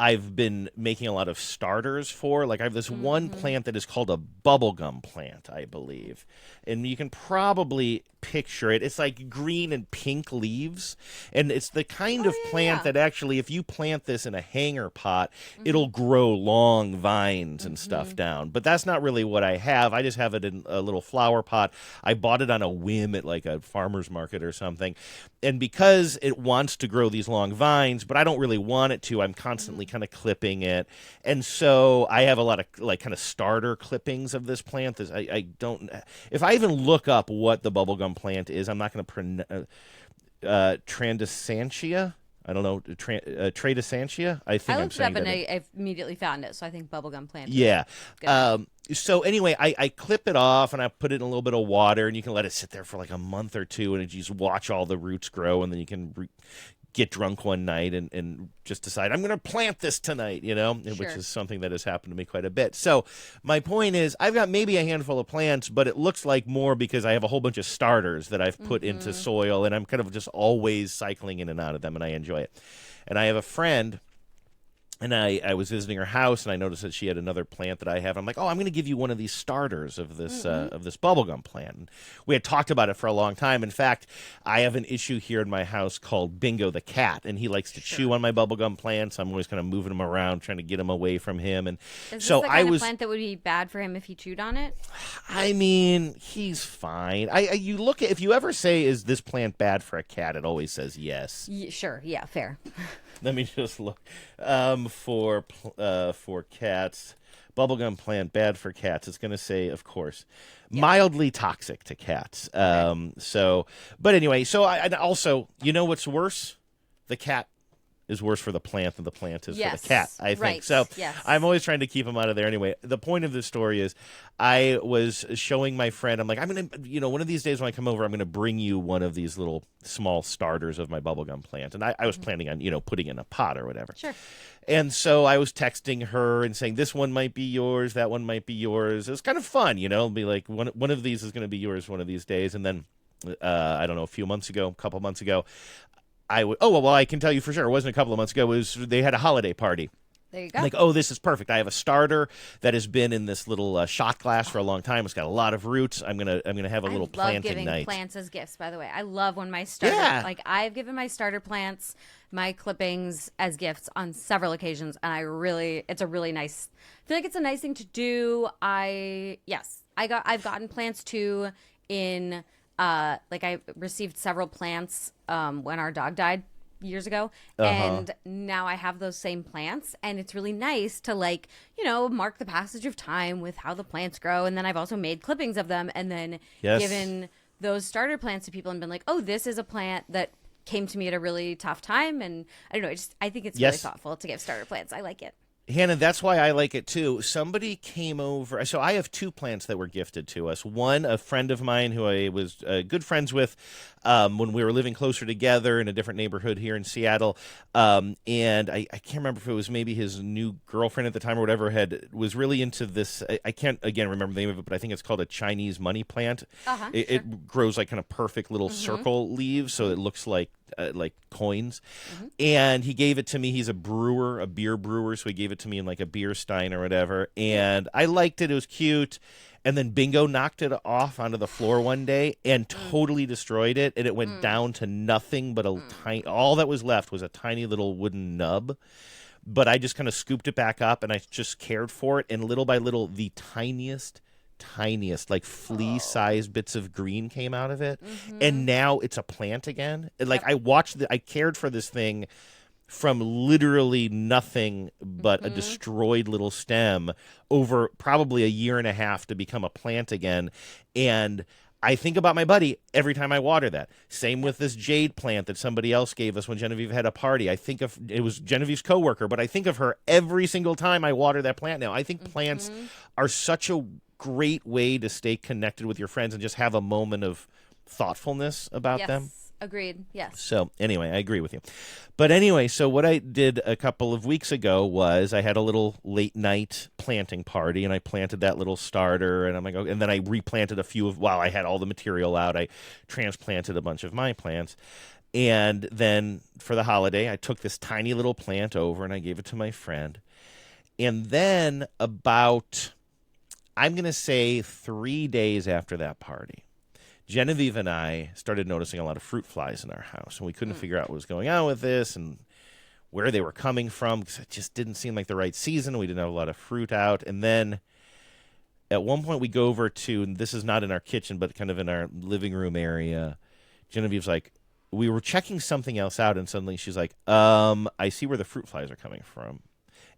I've been making a lot of starters for. Like I have this one plant that is called a bubblegum plant, I believe. And you can probably picture it. It's like green and pink leaves. And it's the kind of plant that actually, if you plant this in a hanger pot, it'll grow long vines and stuff down. But that's not really what I have. I just have it in a little flower pot. I bought it on a whim at like a farmer's market or something. And because it wants to grow these long vines, but I don't really want it to, I'm constantly kind of clipping it. And so I have a lot of like kind of starter clippings of this plant. I don't, if I even look up what the bubblegum plant is, I'm not going to pronounce Trandesantia. I don't know, Trandesantia. I think I I'm looked it saying up and that. I immediately found it, so I think bubblegum plant. Yeah. Good. So anyway, I clip it off and I put it in a little bit of water, and you can let it sit there for like a month or two, and you just watch all the roots grow, and then you can get drunk one night and just decide, I'm going to plant this tonight, which is something that has happened to me quite a bit. So my point is, I've got maybe a handful of plants, but it looks like more because I have a whole bunch of starters that I've put into soil, and I'm kind of just always cycling in and out of them, and I enjoy it. And I have a friend, and I was visiting her house, and I noticed that she had another plant that I have. I'm like, I'm going to give you one of these starters of this bubblegum plant. And we had talked about it for a long time. In fact, I have an issue here in my house called Bingo the cat, and he likes to chew on my bubblegum plants. I'm always kind of moving him around, trying to get him away from him. And Is so this the kind of plant that would be bad for him if he chewed on it? I mean, he's fine. You look at, if you ever say, is this plant bad for a cat? It always says yes. Sure. Yeah. Fair. Let me just look for cats. Bubblegum plant bad for cats. It's going to say, of course, mildly toxic to cats. But anyway, so I also, what's worse? The cat is worse for the plant than the plant is for the cat, I think. Right. So yes. I'm always trying to keep them out of there anyway. The point of this story is I was showing my friend, I'm like, I'm going to, one of these days when I come over, I'm going to bring you one of these little small starters of my bubblegum plant. And I was planning on, putting in a pot or whatever. Sure. And so I was texting her and saying, this one might be yours, that one might be yours. It was kind of fun, It'll be like one of these is going to be yours one of these days. And then, I don't know, a couple months ago, I can tell you for sure. It wasn't a couple of months ago. They had a holiday party. There you go. Like, this is perfect. I have a starter that has been in this little shot glass for a long time. It's got a lot of roots. I'm gonna have a little planting I love giving night. plants as gifts, by the way. I love when my starter, like I've given my starter plants, my clippings as gifts on several occasions, and it's a really nice. I feel like it's a nice thing to do. I've gotten plants too in. I received several plants when our dog died years ago, and now I have those same plants, and it's really nice to mark the passage of time with how the plants grow. And then I've also made clippings of them, and then given those starter plants to people and been like, this is a plant that came to me at a really tough time, and I don't know, I think it's really thoughtful to give starter plants. I like it. Hannah, that's why I like it too. Somebody came over. So I have 2 plants that were gifted to us. One, a friend of mine who I was good friends with when we were living closer together in a different neighborhood here in Seattle. And I can't remember if it was maybe his new girlfriend at the time or whatever was really into this. I can't, again, remember the name of it, but I think it's called a Chinese money plant. It grows like kind of perfect little circle leaves, so it looks like coins. And he gave it to me. He's a brewer, a beer brewer, so he gave it to me in like a beer stein or whatever. And I liked it. It was cute. And then Bingo knocked it off onto the floor one day and totally destroyed it. And it went down to nothing but all that was left was a tiny little wooden nub. But I just kind of scooped it back up and I just cared for it. And little by little, the tiniest like flea-sized bits of green came out of it, and now it's a plant again. Like I cared for this thing from literally nothing but a destroyed little stem over probably a year and a half to become a plant again. And I think about my buddy every time I water that. Same with this jade plant that somebody else gave us when Genevieve had a party. I think of it was Genevieve's coworker, but I think of her every single time I water that plant now. I think plants are such a great way to stay connected with your friends and just have a moment of thoughtfulness about them. Agreed. Yes. So anyway, I agree with you. But anyway, so what I did a couple of weeks ago was I had a little late night planting party and I planted that little starter and I'm like, and then I replanted a few while I had all the material out. I transplanted a bunch of my plants. And then for the holiday, I took this tiny little plant over and I gave it to my friend. And then about, I'm going to say 3 days after that party, Genevieve and I started noticing a lot of fruit flies in our house, and we couldn't figure out what was going on with this and where they were coming from because it just didn't seem like the right season. We didn't have a lot of fruit out. And then at one point we go over to, and this is not in our kitchen, but kind of in our living room area, Genevieve's like, we were checking something else out, and suddenly she's like, I see where the fruit flies are coming from.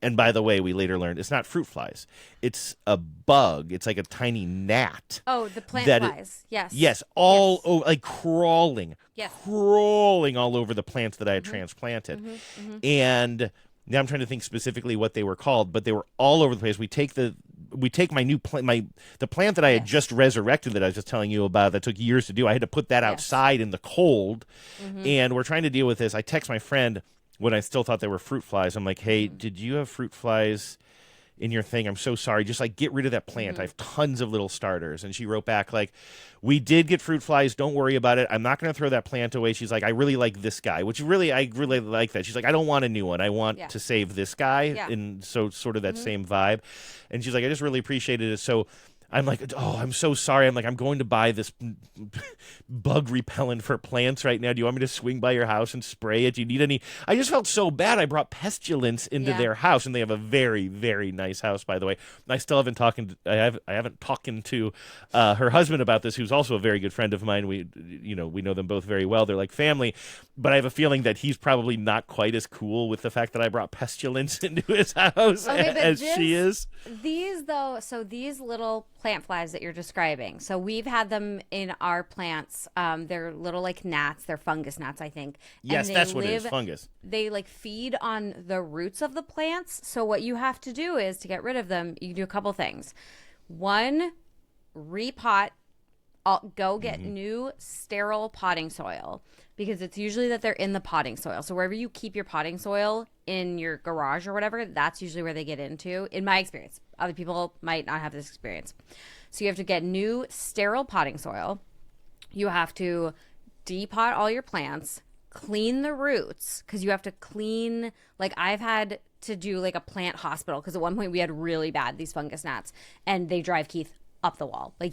And by the way, we later learned it's not fruit flies. It's a bug. It's like a tiny gnat. Oh, the plant flies. Yes. Yes, over, like crawling all over the plants that I had transplanted. And now I'm trying to think specifically what they were called, but they were all over the place. We take my new plant, the plant that I had just resurrected that I was just telling you about that took years to do. I had to put that outside in the cold, and we're trying to deal with this. I text my friend when I still thought they were fruit flies. I'm like, hey, did you have fruit flies in your thing? I'm so sorry. Just like get rid of that plant. I have tons of little starters. And she wrote back like, we did get fruit flies. Don't worry about it. I'm not going to throw that plant away. She's like, I really like this guy, which really, I really like that. She's like, I don't want a new one. I want to save this guy. And so sort of that same vibe. And she's like, I just really appreciated it. So I'm like, oh, I'm so sorry. I'm like, I'm going to buy this bug repellent for plants right now. Do you want me to swing by your house and spray it? Do you need any? I just felt so bad. I brought pestilence into their house, and they have a very, very nice house, by the way. I still haven't I haven't talked to her husband about this, who's also a very good friend of mine. We know them both very well. They're like family, but I have a feeling that he's probably not quite as cool with the fact that I brought pestilence into his house as she is. These little plant flies that you're describing. So we've had them in our plants. They're little like gnats. They're fungus gnats, I think. Yes, that's what it is, fungus. They like feed on the roots of the plants. So what you have to do is to get rid of them, you do a couple things. One, repot. Go get new sterile potting soil, because it's usually that they're in the potting soil. So wherever you keep your potting soil in your garage or whatever, that's usually where they get into, in my experience. Other people might not have this experience. So you have to get new sterile potting soil. You have to depot all your plants, clean the roots, because you have to clean, like I've had to do like a plant hospital, because at one point we had really bad, these fungus gnats, and they drive Keith up the wall. Like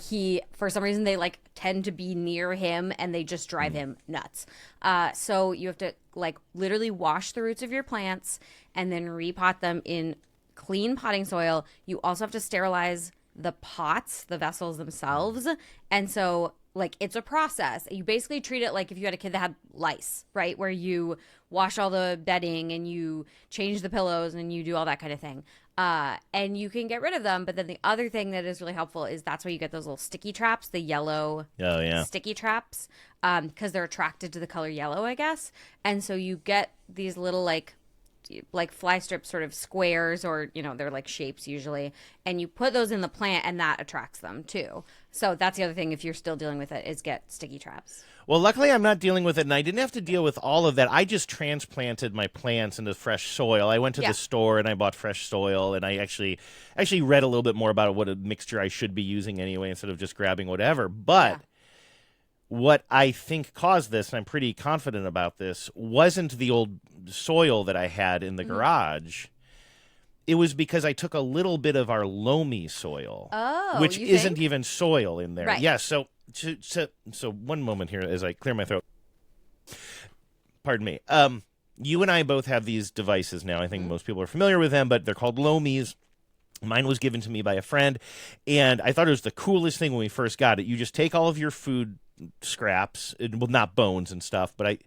for some reason, they like tend to be near him and they just drive him nuts. So you have to like literally wash the roots of your plants and then repot them in clean potting soil. You also have to sterilize the pots, the vessels themselves. And so like it's a process. You basically treat it like if you had a kid that had lice, right? Where you wash all the bedding and you change the pillows and you do all that kind of thing. And you can get rid of them. But then the other thing that is really helpful is that's why you get those little sticky traps, the yellow sticky traps, because they're attracted to the color yellow, I guess. And so you get these little like like fly strip sort of squares, or they're like shapes usually, and you put those in the plant and that attracts them too. So that's the other thing, if you're still dealing with it, is get sticky traps. Well, luckily I'm not dealing with it, and I didn't have to deal with all of that. I just transplanted my plants into fresh soil. I went to the store and I bought fresh soil, and I actually read a little bit more about what a mixture I should be using anyway, instead of just grabbing whatever. But what I think caused this, and I'm pretty confident about this, wasn't the old soil that I had in the garage. It was because I took a little bit of our loamy soil, which isn't even soil in there. Right. Yeah, so one moment here as I clear my throat. Pardon me. You and I both have these devices now. I think most people are familiar with them, but they're called loamies. Mine was given to me by a friend, and I thought it was the coolest thing when we first got it. You just take all of your food scraps, well, not bones and stuff, but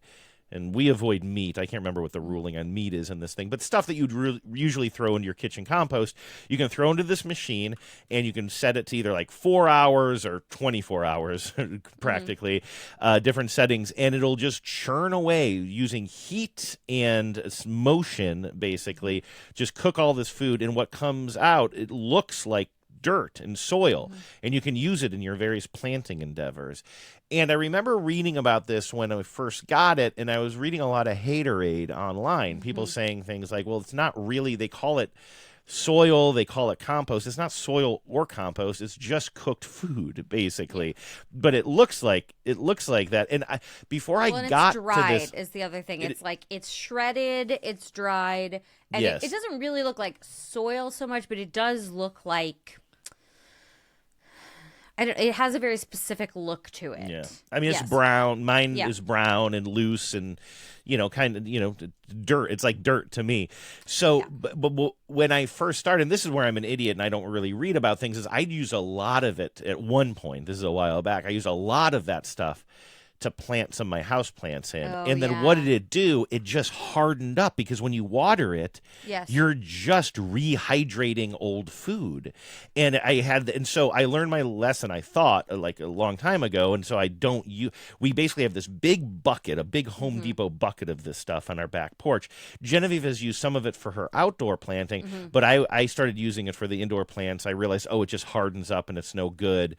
and we avoid meat. I can't remember what the ruling on meat is in this thing, but stuff that you'd usually throw into your kitchen compost, you can throw into this machine, and you can set it to either like 4 hours or 24 hours, practically, different settings, and it'll just churn away using heat and motion, basically, just cook all this food, and what comes out, it looks like dirt and soil, and you can use it in your various planting endeavors. And I remember reading about this when I first got it, and I was reading a lot of haterade online, people saying things like, well, it's not really, they call it soil, they call it compost. It's not soil or compost, it's just cooked food, basically. But it looks like that. And before I got it's dried to this, is the other thing. It's like it's shredded, it's dried, and it doesn't really look like soil so much, but it does look like, it has a very specific look to it. Yeah. I mean, it's brown. Mine is brown and loose and, kind of, dirt. It's like dirt to me. So, but when I first started, and this is where I'm an idiot and I don't really read about things, is I'd use a lot of it at one point. This is a while back. I used a lot of that stuff to plant some of my house plants in. And then what did it do? It just hardened up, because when you water it, you're just rehydrating old food. And so I learned my lesson, I thought, like a long time ago. And so we basically have this big bucket, a big Home Depot bucket of this stuff on our back porch. Genevieve has used some of it for her outdoor planting, but I started using it for the indoor plants. I realized, it just hardens up and it's no good.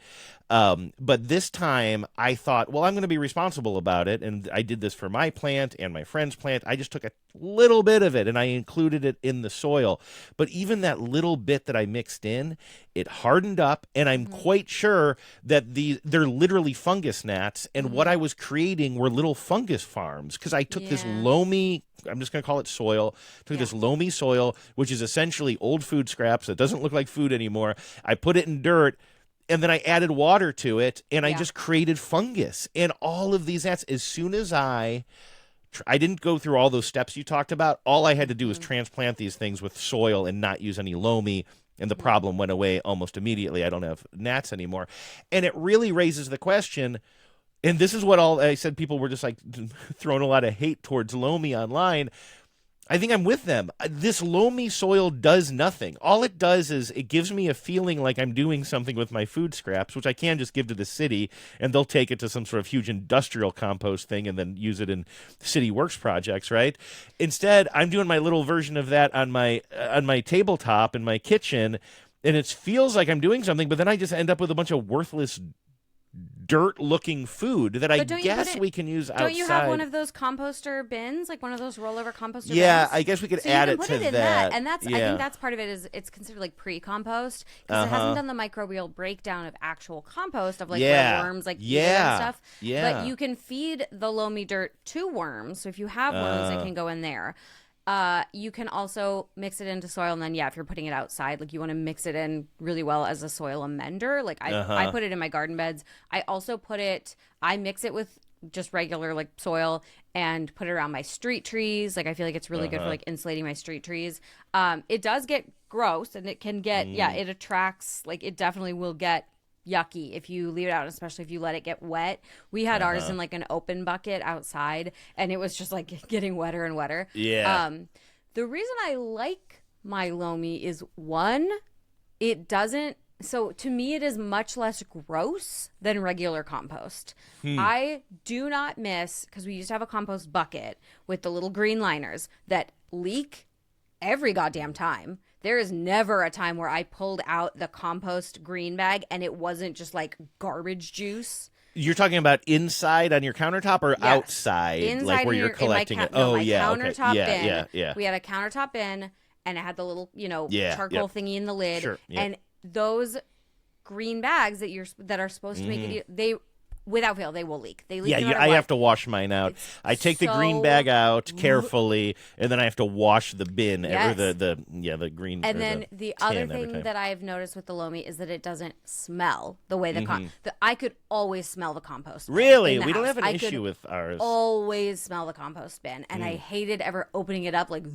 But this time I thought, well, I'm going to be responsible about it. And I did this for my plant and my friend's plant. I just took a little bit of it and I included it in the soil. But even that little bit that I mixed in, it hardened up. And I'm quite sure that they're literally fungus gnats. And what I was creating were little fungus farms, because I took this loamy, I'm just going to call it soil, this loamy soil, which is essentially old food scraps that doesn't look like food anymore. I put it in dirt, and then I added water to it, and I just created fungus. And all of these gnats, as soon as I didn't go through all those steps you talked about, all I had to do was transplant these things with soil and not use any loamy, and the problem went away almost immediately. I don't have gnats anymore. And it really raises the question, and this is what I said, people were just like throwing a lot of hate towards loamy online. I think I'm with them. This loamy soil does nothing. All it does is it gives me a feeling like I'm doing something with my food scraps, which I can just give to the city, and they'll take it to some sort of huge industrial compost thing and then use it in city works projects, right? Instead, I'm doing my little version of that on my tabletop in my kitchen, and it feels like I'm doing something, but then I just end up with a bunch of worthless dirt-looking food that I guess we can use outside. Don't you have one of those composter bins, like one of those rollover composter bins? Yeah, I guess we could add it to that. And that's, I think that's part of it, is it's considered like pre-compost, because it hasn't done the microbial breakdown of actual compost, of like where worms like eat it and stuff. Yeah. But you can feed the loamy dirt to worms, so if you have worms, it can go in there. You can also mix it into soil, and then if you're putting it outside, like you want to mix it in really well as a soil amender. Like I put it in my garden beds. I also I mix it with just regular like soil and put it around my street trees. Like I feel like it's really good for like insulating my street trees. It does get gross, and it can get it attracts, like it definitely will get yucky if you leave it out, especially if you let it get wet. We had ours in like an open bucket outside, and it was just like getting wetter and wetter. The reason I like my loamy is, one, it doesn't, so to me it is much less gross than regular compost. I do not miss, because we used to have a compost bucket with the little green liners that leak every goddamn time. There is never a time where I pulled out the compost green bag and it wasn't just like garbage juice. You're talking about inside on your countertop or outside, Inside like where you're collecting it? Oh, yeah. Countertop bin. Yeah. We had a countertop bin, and it had the little, charcoal thingy in the lid. Sure. Yep. And those green bags that are supposed to make it, they without fail they will leak. They leak. Yeah, I have to wash mine out. I take the green bag out carefully, and then I have to wash the bin or the green. And then the other thing that I've noticed with the Lomi is that it doesn't smell the way I could always smell the compost bin. Really, we don't have an issue with ours. Always smell the compost bin, and I hated ever opening it up like.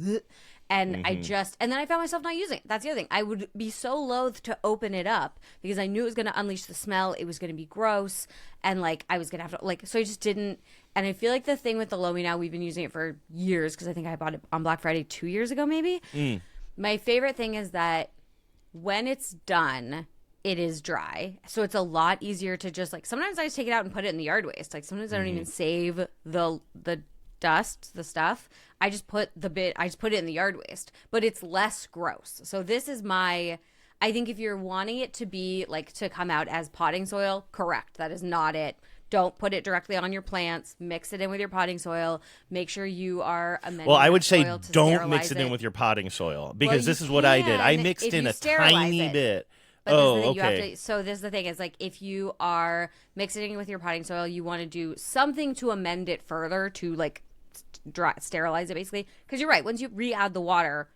And and then I found myself not using it. That's the other thing. I would be so loath to open it up because I knew it was going to unleash the smell. It was going to be gross. And I was going to have to, so I just didn't. And I feel like the thing with the Lomi now, we've been using it for years because I think I bought it on Black Friday 2 years ago, maybe. My favorite thing is that when it's done, it is dry. So it's a lot easier to just, sometimes I just take it out and put it in the yard waste. Sometimes I don't even save the dust, the stuff. I just put it in the yard waste, but it's less gross. So this is I think if you're wanting it to be to come out as potting soil, correct. That is not it. Don't put it directly on your plants. Mix it in with your potting soil. Make sure you are amending. Well, I would say soil to don't mix it in with your potting soil because this is what I did. I mixed in a tiny bit. Okay. So this is the thing is if you are mixing it with your potting soil, you want to do something to amend it further to sterilize it basically. Because you're right. Once you re-add the water,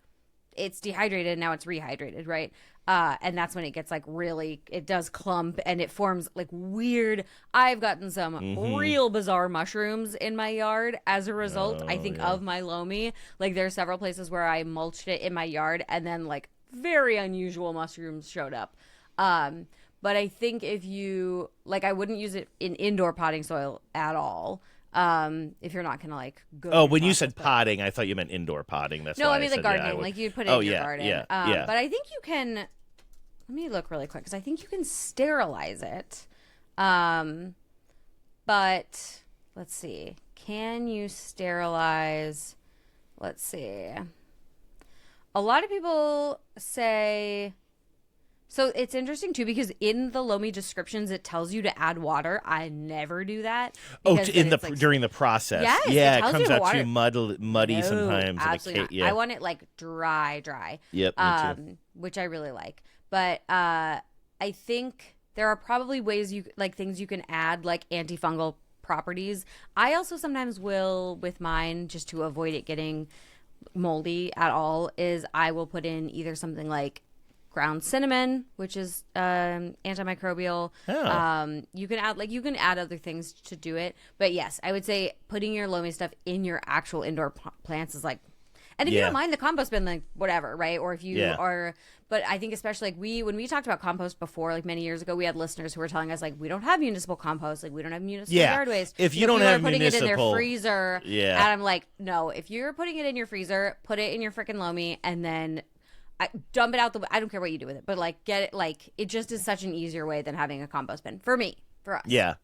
it's dehydrated and now it's rehydrated, right? And that's when it gets really, it does clump and it forms weird. I've gotten some real bizarre mushrooms in my yard as a result, of my Lomi. There are several places where I mulched it in my yard and then very unusual mushrooms showed up. But I think if you, I wouldn't use it in indoor potting soil at all. If you're not gonna go. Oh, when you said potting, I thought you meant indoor potting. That's no, why I mean gardening. You'd put it in your garden. Yeah. But I think you can. Let me look really quick because I think you can sterilize it. But let's see. Can you sterilize? Let's see. A lot of people say. So it's interesting, too, because in the Lomi descriptions, it tells you to add water. I never do that. During the process. Yes, yeah, it comes out too muddy sometimes. Absolutely not. Yeah. I want it dry. Yep, me too. Which I really like. But I think there are probably ways things you can add, antifungal properties. I also sometimes will, with mine, just to avoid it getting moldy at all, is I will put in either something ground cinnamon, which is antimicrobial. You can add other things to do it, but yes, I would say putting your Lomi stuff in your actual indoor plants is and if you don't mind the compost bin, whatever, right? Or if you are, but I think especially when we talked about compost before, many years ago, we had listeners who were telling us we don't have municipal compost, we don't have municipal yard waste. If you don't have putting municipal, it in their freezer, and I'm no, if you're putting it in your freezer, put it in your freaking Lomi, and then dump it out I don't care what you do with it, but get it it just is such an easier way than having a compost bin for us. Yeah.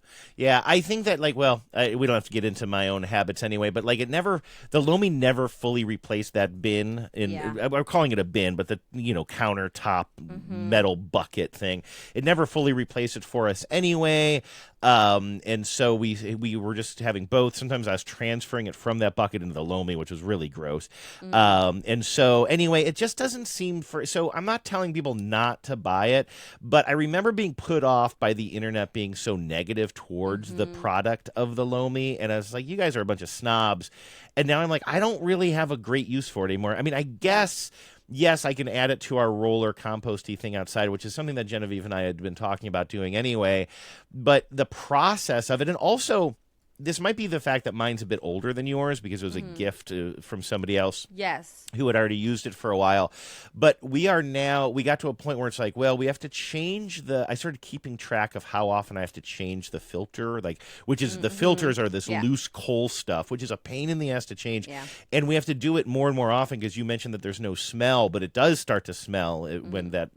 I think that we don't have to get into my own habits anyway, but the Lomi never fully replaced that bin I'm calling it a bin, but the countertop metal bucket thing. It never fully replaced it for us anyway. And so we were just having both. Sometimes I was transferring it from that bucket into the Lomi, which was really gross. And so anyway, it just doesn't seem so I'm not telling people not to buy it, but I remember being put off by the internet being so negative towards the product of the Lomi. And I was you guys are a bunch of snobs. And now I'm I don't really have a great use for it anymore. I mean, I guess, yes, I can add it to our roller composty thing outside, which is something that Genevieve and I had been talking about doing anyway. But the process of it, and also this might be the fact that mine's a bit older than yours because it was a gift from somebody else. Yes. Who had already used it for a while. But we got to a point where it's we have to change I started keeping track of how often I have to change the filter, which is the filters are this loose coal stuff, which is a pain in the ass to change. Yeah. And we have to do it more and more often because you mentioned that there's no smell, but it does start to smell when that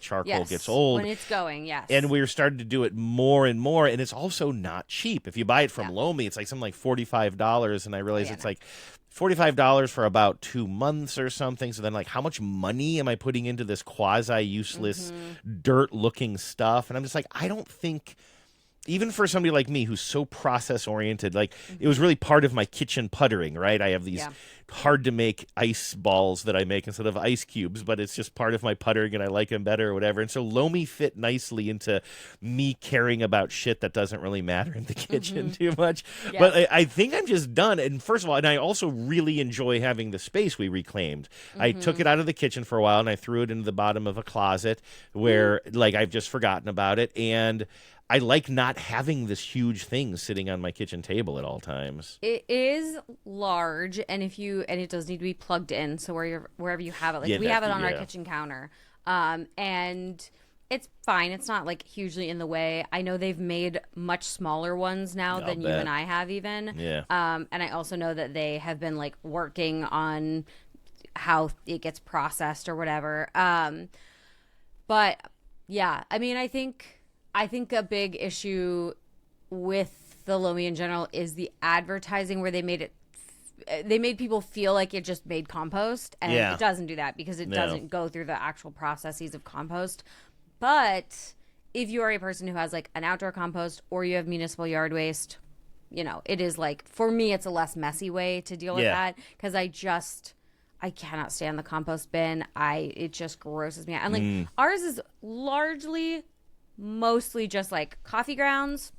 charcoal gets old. When it's going, yes. And we're starting to do it more and more, and it's also not cheap. If you buy it from loamy. It's like something like $45, and I realize it's no. like $45 for about 2 months or something. So then, like, how much money am I putting into this quasi-useless, dirt-looking stuff? And I'm just like, I don't think, even for somebody like me who's so process-oriented, like, it was really part of my kitchen puttering, right? I have these hard-to-make ice balls that I make instead of ice cubes, but it's just part of my puttering, and I like them better or whatever. And so loamy fit nicely into me caring about shit that doesn't really matter in the kitchen too much. Yes. But I think I'm just done. And first of all, and I also really enjoy having the space we reclaimed. I took it out of the kitchen for a while, and I threw it into the bottom of a closet where, like, I've just forgotten about it. And I like not having this huge thing sitting on my kitchen table at all times. It is large, and it does need to be plugged in. So wherever you have it, like we have it on our kitchen counter, and it's fine. It's not like hugely in the way. I know they've made much smaller ones now than you and I have even. Yeah. And I also know that they have been like working on how it gets processed or whatever. But yeah, I mean, I think a big issue with the loamy in general is the advertising where they made people feel like it just made compost, and it doesn't do that because it doesn't go through the actual processes of compost. But if you are a person who has like an outdoor compost or you have municipal yard waste, you know, it is like, for me, it's a less messy way to deal with that, because I cannot stand the compost bin. It just grosses me out. And like ours is mostly just like coffee grounds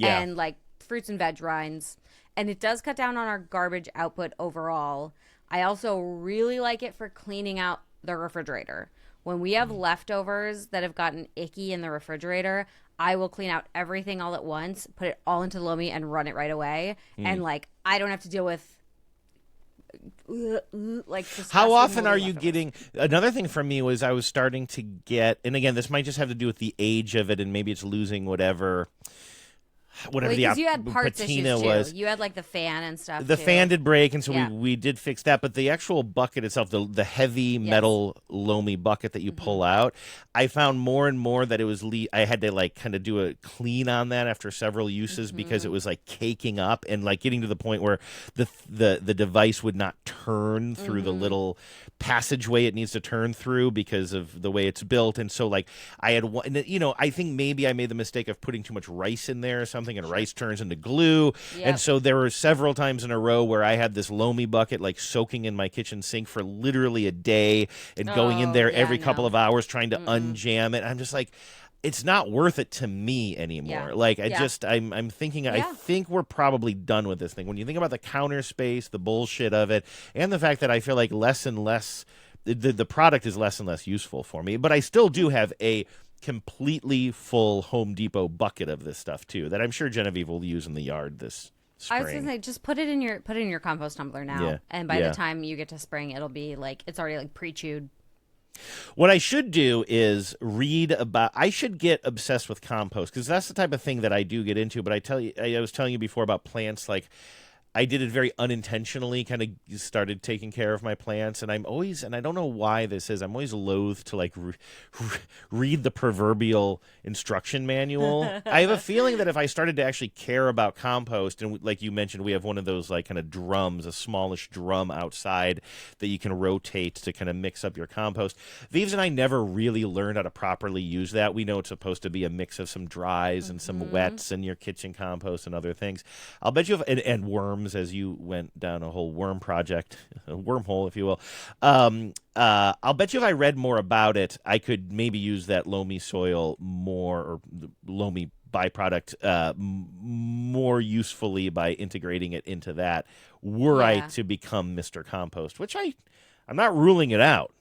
and like fruits and veg rinds, and it does cut down on our garbage output overall. I also really like it for cleaning out the refrigerator. When we have leftovers that have gotten icky in the refrigerator, I will clean out everything all at once, put it all into the loamy, and run it right away. And like, I don't have to deal with like, how often are you getting? Another thing for me was I was starting to get, and again, this might just have to do with the age of it, and maybe it's losing whatever the you had parts patina issues was. too. You had like the fan and stuff. The too. fan did break, and so we did fix that. But the actual bucket itself, the heavy metal loamy bucket that you pull out, I found more and more that it was I had to like kind of do a clean on that after several uses because it was like caking up and like getting to the point where the device would not turn through the little passageway it needs to turn through because of the way it's built. And so like I had one, you know, I think maybe I made the mistake of putting too much rice in there or something, and rice turns into glue. And so there were several times in a row where I had this loamy bucket like soaking in my kitchen sink for literally a day and going in there every couple of hours trying to unjam it. I'm just like, it's not worth it to me anymore. Like I'm thinking, I think we're probably done with this thing. When you think about the counter space, the bullshit of it, and the fact that I feel like less and less, the product is less and less useful for me, but I still do have a completely full Home Depot bucket of this stuff too that I'm sure Genevieve will use in the yard this spring. I was gonna say, just put it in your compost tumbler now, and by the time you get to spring, it'll be like it's already like pre-chewed. What I should do is I should get obsessed with compost, because that's the type of thing that I do get into. But I was telling you before about plants, like I did it very unintentionally, kind of started taking care of my plants. And I'm always, and I don't know why this is, I'm always loath to like read the proverbial instruction manual. I have a feeling that if I started to actually care about compost, and like you mentioned, we have one of those like kind of drums, a smallish drum outside that you can rotate to kind of mix up your compost. Vives and I never really learned how to properly use that. We know it's supposed to be a mix of some dries and some wets in your kitchen compost and other things. I'll bet you, and worms, as you went down a whole worm project, a wormhole, if you will. I'll bet you if I read more about it, I could maybe use that loamy soil more, or the loamy byproduct more usefully by integrating it into that, were I to become Mr. Compost, which I'm not ruling it out,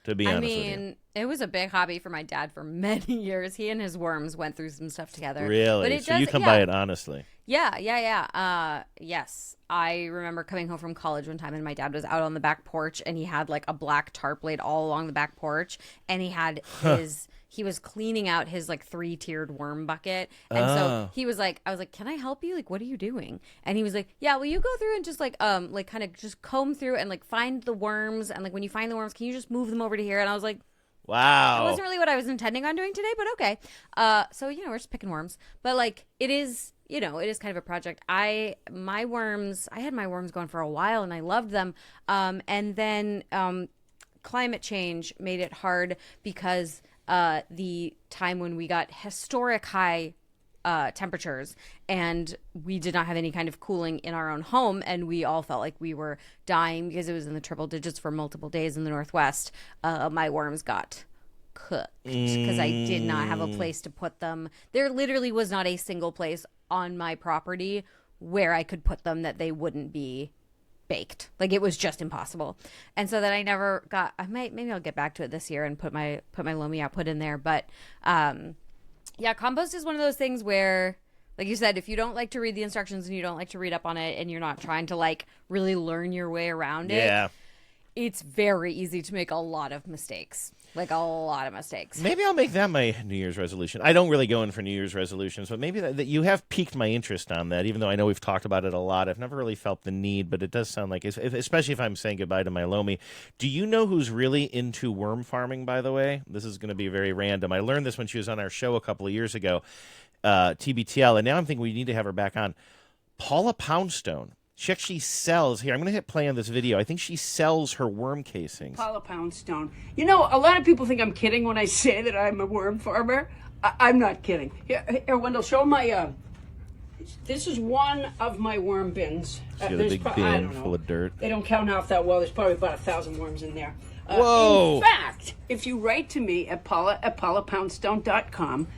to be honest with you. It was a big hobby for my dad for many years. He and his worms went through some stuff together. Really? So you come by it honestly. Yeah. Yes. I remember coming home from college one time, and my dad was out on the back porch, and he had like a black tarp laid all along the back porch, and he had he was cleaning out his like 3-tiered worm bucket. And so he was like, I was like, can I help you? Like, what are you doing? And he was like, yeah, will you go through and just like kind of just comb through and like find the worms, and like when you find the worms, can you just move them over to here? And I was like, Wow. That wasn't really what I was intending on doing today, but okay. So, we're just picking worms. But, like, it is, it is kind of a project. I had my worms going for a while, and I loved them. And then climate change made it hard because the time when we got historic high temperatures and we did not have any kind of cooling in our own home, and we all felt like we were dying because it was in the triple digits for multiple days in the Northwest. My worms got cooked because I did not have a place to put them. There literally was not a single place on my property where I could put them that they wouldn't be baked. Like, it was just impossible. And so then I never got, maybe I'll get back to it this year and put my loamy output in there. But yeah, compost is one of those things where, like you said, if you don't like to read the instructions and you don't like to read up on it and you're not trying to, like, really learn your way around it, it's very easy to make a lot of mistakes. Like, a lot of mistakes. Maybe I'll make that my New Year's resolution. I don't really go in for New Year's resolutions, but maybe that you have piqued my interest on that, even though I know we've talked about it a lot. I've never really felt the need, but it does sound like, especially if I'm saying goodbye to my loamy. Do you know who's really into worm farming, by the way? This is going to be very random. I learned this when she was on our show a couple of years ago, TBTL, and now I'm thinking we need to have her back on. Paula Poundstone. She actually sells, here, I'm going to hit play on this video. I think she sells her worm casings. Paula Poundstone. You know, a lot of people think I'm kidding when I say that I'm a worm farmer. I'm not kidding. Here, Wendell, show my, this is one of my worm bins. She's got a big bin full of dirt. They don't count off that well. There's probably about 1,000 worms in there. Whoa! In fact, if you write to me at paulapoundstone.com,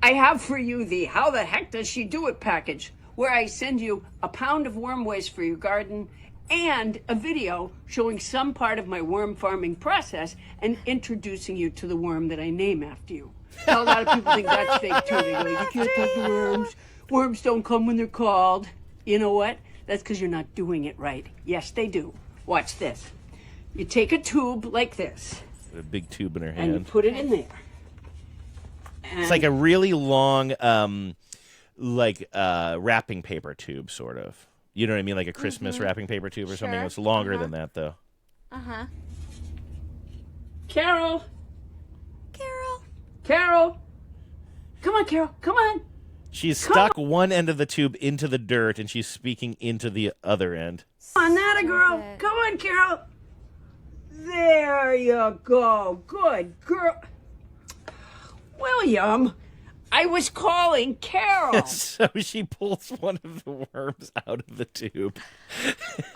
I have for you the How the Heck Does She Do It package, where I send you a pound of worm waste for your garden and a video showing some part of my worm farming process and introducing you to the worm that I name after you. Now, a lot of people think that's fake too. They go, you can't talk to worms. Worms don't come when they're called. You know what? That's because you're not doing it right. Yes, they do. Watch this. You take a tube like this. A big tube in her hand. And you put it in there. And it's like a really long... wrapping paper tube, sort of. You know what I mean? Like a Christmas wrapping paper tube or something. It's longer than that, though. Carol! Come on, Carol. Come on. She's stuck one end of the tube into the dirt, and she's speaking into the other end. Come on, that a girl. Come on, Carol. There you go. Good girl. William, I was calling Carol. So she pulls one of the worms out of the tube.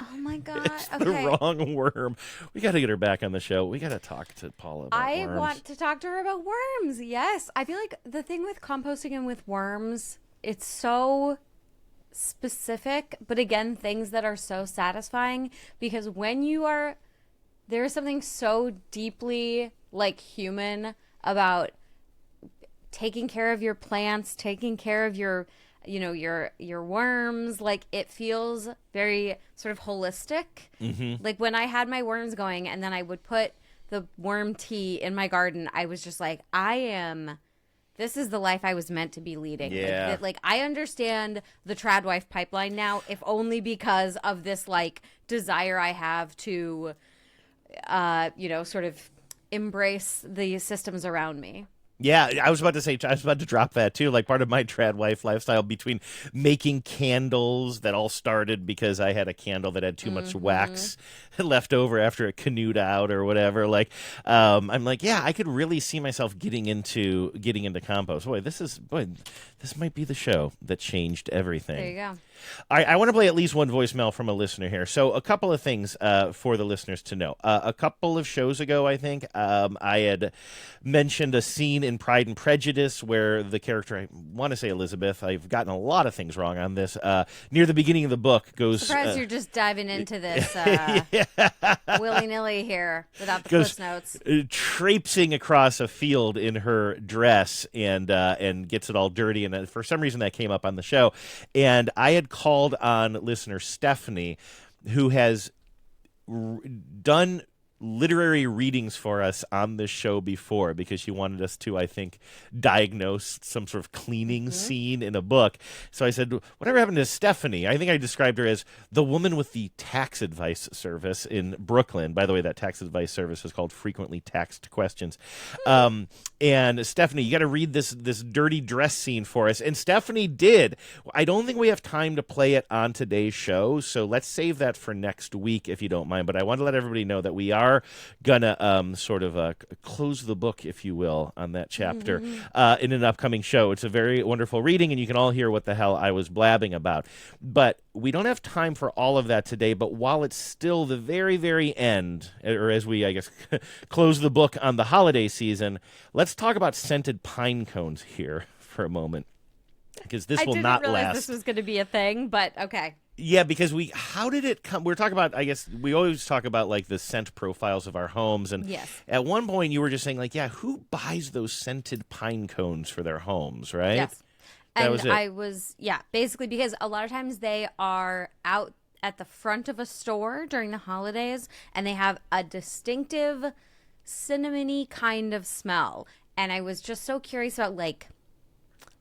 Oh my God. It's the wrong worm. We got to get her back on the show. We got to talk to Paula about worms. I want to talk to her about worms. Yes. I feel like the thing with composting and with worms, it's so specific, but again, things that are so satisfying, because when you are, there is something so deeply, like, human about taking care of your plants, taking care of your, your worms. Like, it feels very sort of holistic. Like, when I had my worms going and then I would put the worm tea in my garden, I was just like, this is the life I was meant to be leading. Yeah. Like, I understand the Tradwife pipeline now, if only because of this, like, desire I have to, sort of embrace the systems around me. Yeah, I was about to drop that too. Like, part of my trad wife lifestyle, between making candles that all started because I had a candle that had too much wax left over after it canoed out or whatever. Like, I'm like, yeah, I could really see myself getting into compost. This might be the show that changed everything. There you go. I want to play at least one voicemail from a listener here. So a couple of things for the listeners to know. A couple of shows ago, I think, I had mentioned a scene in Pride and Prejudice where the character, I want to say Elizabeth, I've gotten a lot of things wrong on this, near the beginning of the book goes... Surprised you're just diving into this willy-nilly here without the Cliff Notes. Traipsing across a field in her dress and gets it all dirty. And for some reason that came up on the show. And I had called on listener Stephanie, who has done literary readings for us on this show before because she wanted us to, I think, diagnose some sort of cleaning scene in a book. So I said, whatever happened to Stephanie? I think I described her as the woman with the tax advice service in Brooklyn. By the way, that tax advice service is called Frequently Taxed Questions. And Stephanie, you got to read this dirty dress scene for us. And Stephanie did. I don't think we have time to play it on today's show, so let's save that for next week if you don't mind. But I want to let everybody know that we are going to sort of close the book, if you will, on that chapter in an upcoming show. It's a very wonderful reading, and you can all hear what the hell I was blabbing about. But we don't have time for all of that today, but while it's still the very, very end, or as we, I guess, close the book on the holiday season, let's talk about scented pine cones here for a moment, because this will not last. I didn't realize this was going to be a thing, but okay. Yeah, because how did it come? We're talking about, I guess, we always talk about, like, the scent profiles of our homes, and at one point you were just saying, like, yeah, who buys those scented pine cones for their homes, right? Yes. I was, basically because a lot of times they are out at the front of a store during the holidays, and they have a distinctive cinnamony kind of smell. And I was just so curious about, like,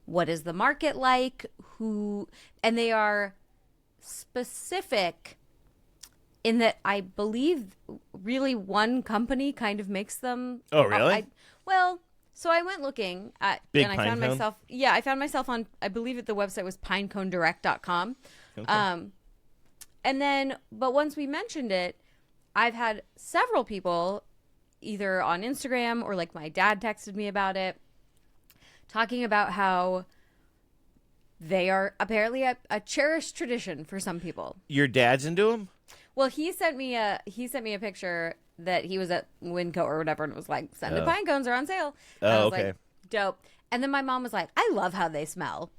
what is the market like? And they are specific in that I believe really one company kind of makes them. Oh, really? So I went looking at, Big and I pine found cone? myself. Yeah, I found myself on. I believe the website was pineconedirect.com. Okay. But once we mentioned it, I've had several people, either on Instagram or like my dad texted me about it, talking about how they are apparently a cherished tradition for some people. Your dad's into them? Well, he sent me a picture that he was at Winco or whatever, and it was like, scented pine cones are on sale. And I was like, dope. And then my mom was like, I love how they smell.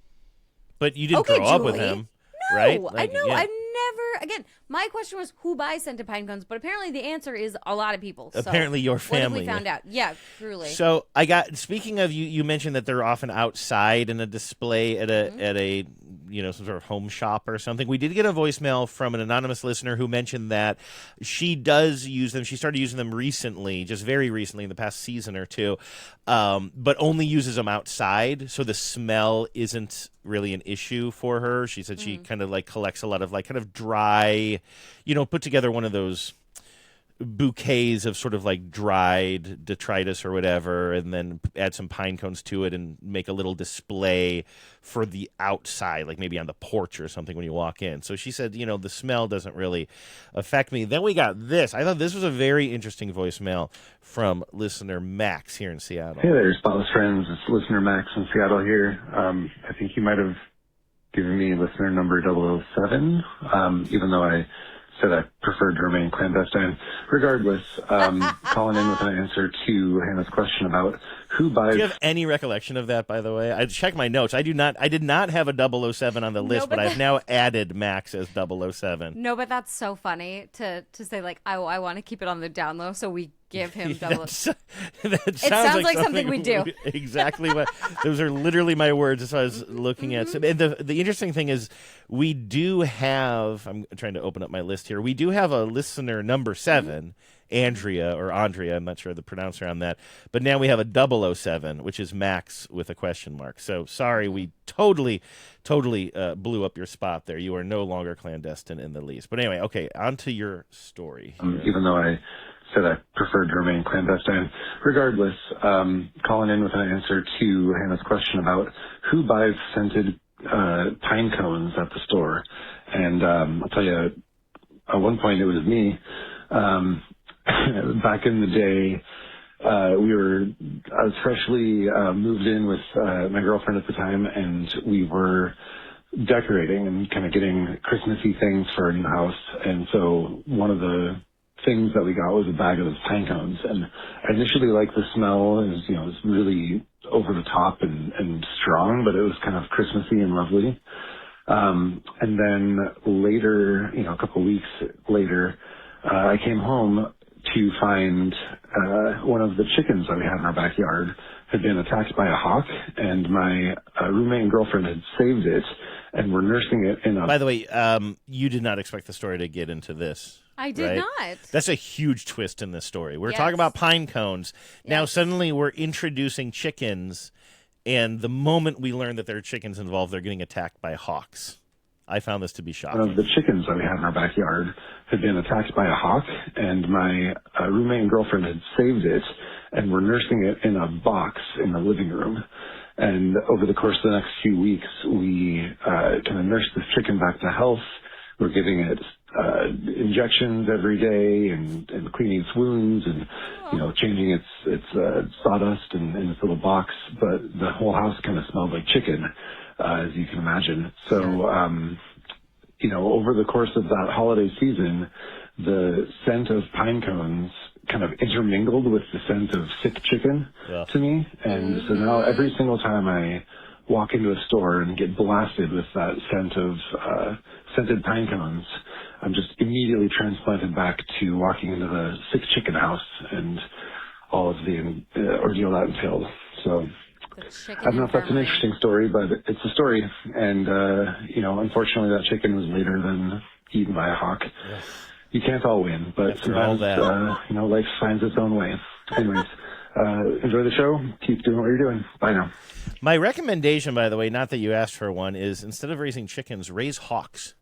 But you didn't grow up with him, right? I know. I've never, again, my question was who buys scented pine cones, but apparently the answer is a lot of people. Apparently your family. What have we found out? Yeah, truly. So speaking of, you mentioned that they're often outside in a display at a some sort of home shop or something. We did get a voicemail from an anonymous listener who mentioned that she does use them. She started using them recently, just very recently in the past season or two, but only uses them outside. So the smell isn't really an issue for her. She said she kind of like collects a lot of like kind of dry, put together one of those bouquets of sort of like dried detritus or whatever, and then add some pine cones to it and make a little display for the outside, like maybe on the porch or something when you walk in. So she said, the smell doesn't really affect me. Then we got this. I thought this was a very interesting voicemail from listener Max here in Seattle. Hey there, Spotless friends. It's listener Max in Seattle here. I think you might have given me listener number 007, even though I said I preferred to remain clandestine. Regardless, calling in with an answer to Hannah's question about who buys... Do you have any recollection of that, by the way? I checked my notes. I did not have a 007 on the list, but I've now added Max as 007. No, but that's so funny to say, like, I want to keep it on the down low, so we give him double. It sounds like something we do. Exactly what those are literally my words as I was looking at. And the interesting thing is we do have, I'm trying to open up my list here. We do have a listener number 7, Andrea, I'm not sure the pronouncer on that. But now we have a 007, which is Max with a question mark. So sorry, we totally blew up your spot there. You are no longer clandestine in the least. But anyway, okay, on to your story. Even though I said I preferred to remain clandestine. Regardless, calling in with an answer to Hannah's question about who buys scented pine cones at the store. And I'll tell you, at one point it was me. Back in the day, I was freshly moved in with my girlfriend at the time, and we were decorating and kind of getting Christmassy things for our new house. And so one of the things that we got was a bag of those pine cones, and I initially liked the smell. It was, it was really over the top and strong, but it was kind of Christmassy and lovely. And then later, a couple of weeks later, I came home to find one of the chickens that we had in our backyard had been attacked by a hawk, and my roommate and girlfriend had saved it and we're nursing it in a. By the way, you did not expect the story to get into this. I did right? not. That's a huge twist in this story. We're Yes. talking about pine cones. Now, Yes. suddenly we're introducing chickens, and the moment we learn that there are chickens involved, they're getting attacked by hawks. I found this to be One of shocking. the chickens that we had in our backyard had been attacked by a hawk, and my roommate and girlfriend had saved it, and we're nursing it in a box in the living room. And over the course of the next few weeks, we kind of nursed this chicken back to health. We're giving it injections every day and cleaning its wounds and, changing its sawdust in its little box. But the whole house kind of smelled like chicken, as you can imagine. So, over the course of that holiday season, the scent of pine cones kind of intermingled with the scent of sick chicken to me. And so now every single time I walk into a store and get blasted with that scent of scented pine cones, I'm just immediately transplanted back to walking into the sick chicken house and all of the ordeal that entailed. So I don't know if that's an interesting story, but it's a story. And, unfortunately that chicken was later than eaten by a hawk. Yeah. You can't all win, but sometimes, life finds its own way. Anyways, enjoy the show. Keep doing what you're doing. Bye now. My recommendation, by the way, not that you asked for one, is instead of raising chickens, raise hawks.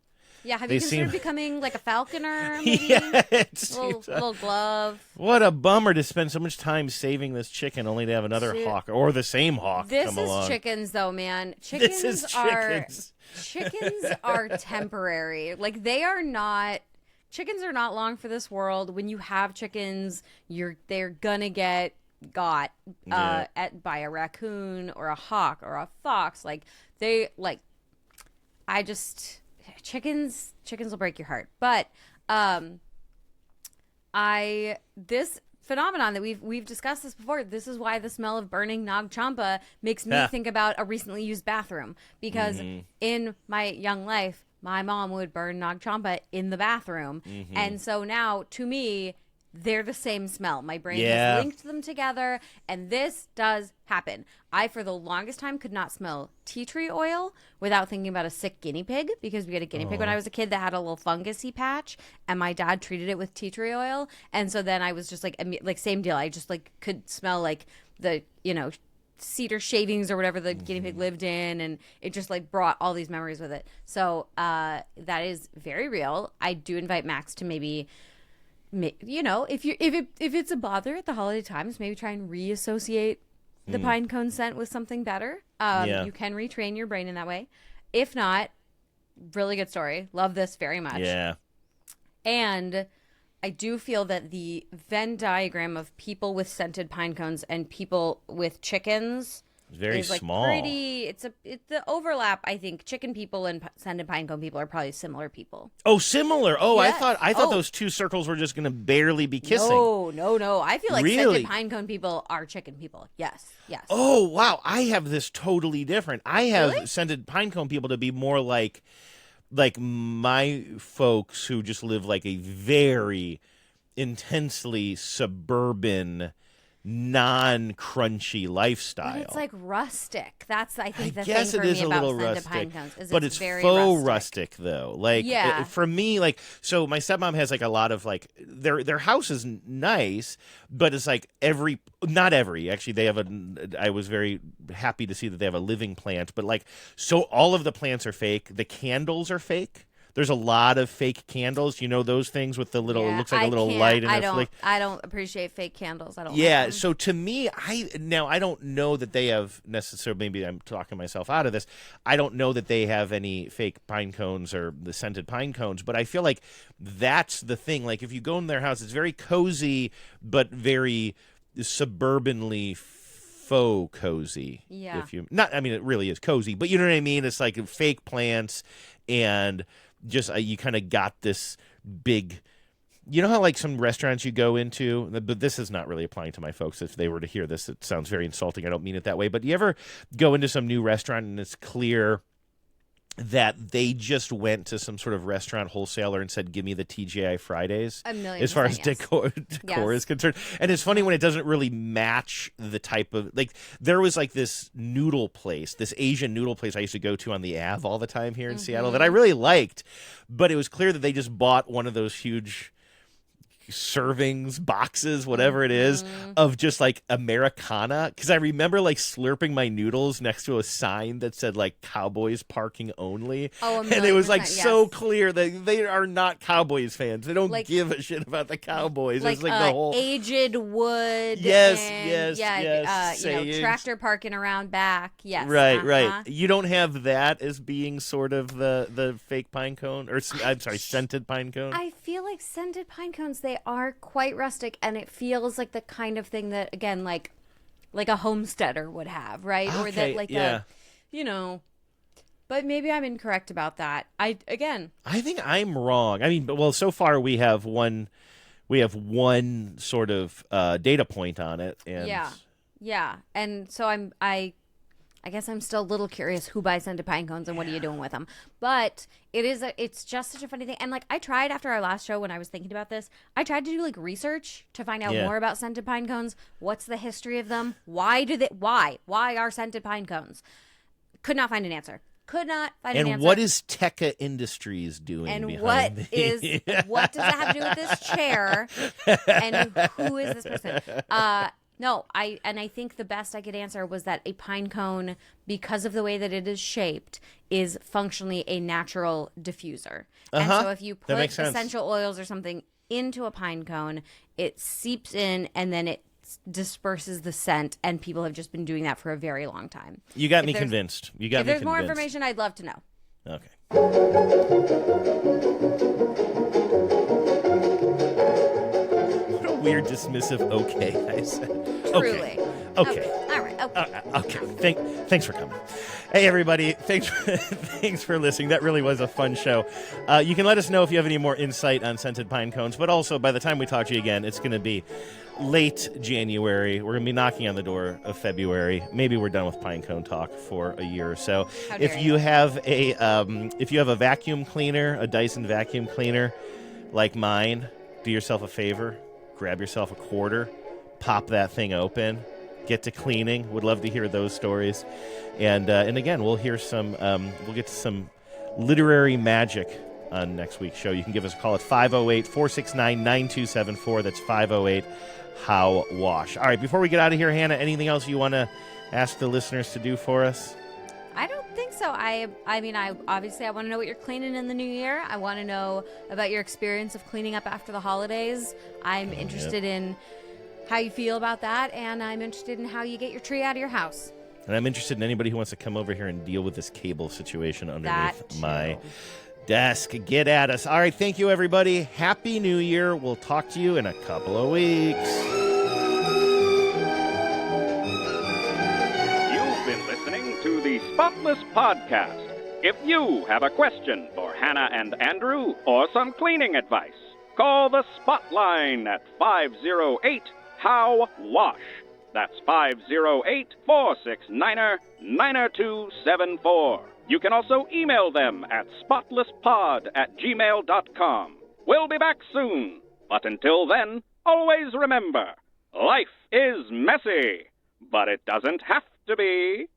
Yeah, have you considered becoming like a falconer? Maybe? Yeah, little glove. What a bummer to spend so much time saving this chicken only to have another hawk or the same hawk come along. This is chickens, though, man. Chickens are temporary. Like, they are not. Chickens are not long for this world. When you have chickens, they're gonna get got by a raccoon or a hawk or a fox. Chickens will break your heart. But this phenomenon that we've discussed this before. This is why the smell of burning Nag Champa makes me think about a recently used bathroom, because in my young life, my mom would burn Nag Champa in the bathroom. And so now, to me, they're the same smell. My brain has linked them together, and this does happen. I, for the longest time, could not smell tea tree oil without thinking about a sick guinea pig, because we had a guinea pig when I was a kid that had a little fungusy patch, and my dad treated it with tea tree oil. And so then I was just like same deal. I just could smell the, cedar shavings or whatever the guinea pig lived in, and it just brought all these memories with it. So that is very real. I do invite Max to maybe if it's a bother at the holiday times, maybe try and reassociate the pine cone scent with something better. You can retrain your brain in that way. If not, really good story. Love this very much. And I do feel that the Venn diagram of people with scented pine cones and people with chickens is very small. It's the overlap. I think chicken people and scented pine cone people are probably similar people. Oh, similar. Oh, yes. I thought those two circles were just going to barely be kissing. No. I feel like scented pine cone people are chicken people. Yes. Oh, wow. I have this totally different. I have scented pine cone people to be more like my folks who just live a very intensely suburban, non-crunchy lifestyle. But it's rustic. That's, I think, the guess thing it for is me a about little scented rustic, pine cones. Is but it's very faux rustic though. For me, so my stepmom has a lot of their house is nice, but it's not every. Actually, they have I was very happy to see that they have a living plant, but so all of the plants are fake. The candles are fake. There's a lot of fake candles, those things with the little, it looks like a little light and a flick. I don't appreciate fake candles. I don't like them. So to me, I don't know that they have necessarily, maybe I'm talking myself out of this. I don't know that they have any fake pine cones or the scented pine cones, but I feel like that's the thing. If you go in their house, it's very cozy, but very suburbanly faux cozy. Yeah. It really is cozy, but you know what I mean? It's fake plants and just you kind of got this big, how some restaurants you go into, but this is not really applying to my folks. If they were to hear this, it sounds very insulting. I don't mean it that way. But you ever go into some new restaurant and it's clear that they just went to some sort of restaurant wholesaler and said, give me the TGI Fridays. As far as decor is concerned. And it's funny when it doesn't really match the type of, like, there was like this noodle place, this Asian noodle place I used to go to on the Ave all the time here in Seattle that I really liked. But it was clear that they just bought one of those huge servings, boxes, whatever it is, of just like Americana, because I remember like slurping my noodles next to a sign that said like Cowboys parking only, and it was like so clear that they are not Cowboys fans. They don't give a shit about the Cowboys. Like, it's like the whole aged wood, yes, tractor parking around back, right. You don't have that as being sort of the fake pine cone, or I'm sorry, scented pine cone. I feel like scented pine cones, they are quite rustic, and it feels like the kind of thing that, again, like a homesteader would have, right? Okay, or that like a, but maybe I'm incorrect about that. I think I'm wrong. I mean, well, so far we have one sort of data point on it, and yeah, and so I guess I'm still a little curious who buys scented pine cones and what are you doing with them. But it's just such a funny thing. And like I tried after our last show when I was thinking about this, I tried to do like research to find out more about scented pine cones. What's the history of them? Why are scented pine cones? Could not find an answer. And what is Tekka Industries doing? And what does it have to do with this chair? And who is this person? No, I think the best I could answer was that a pine cone, because of the way that it is shaped, is functionally a natural diffuser. And so if you put essential oils or something into a pine cone, it seeps in and then it disperses the scent, and people have just been doing that for a very long time. You got me convinced. If there's more information, I'd love to know. Okay. Weird, dismissive, okay, I said. Truly. Okay. All right. Okay. Thanks for coming. Hey, everybody. Thanks for listening. That really was a fun show. You can let us know if you have any more insight on scented pine cones, but also by the time we talk to you again, it's going to be late January. We're going to be knocking on the door of February. Maybe we're done with pine cone talk for a year or so. If you have a vacuum cleaner, a Dyson vacuum cleaner like mine, do yourself a favor. Grab yourself a quarter, pop that thing open, get to cleaning. Would love to hear those stories, and again, we'll get to some literary magic on next week's show. You can give us a call at 508-469-9274. That's 508-HOW-WASH. All right, before we get out of here, Hannah, anything else you want to ask the listeners to do for us? I don't think so. I mean, obviously I want to know what you're cleaning in the new year. I want to know about your experience of cleaning up after the holidays. I'm interested in how you feel about that, and I'm interested in how you get your tree out of your house. And I'm interested in anybody who wants to come over here and deal with this cable situation underneath my desk. Get at us. All right, thank you, everybody. Happy New Year. We'll talk to you in a couple of weeks. To the Spotless Podcast. If you have a question for Hannah and Andrew or some cleaning advice, call the Spotline at 508-HOW-WASH. That's 508-469-9274. You can also email them at spotlesspod@gmail.com. We'll be back soon. But until then, always remember, life is messy, but it doesn't have to be.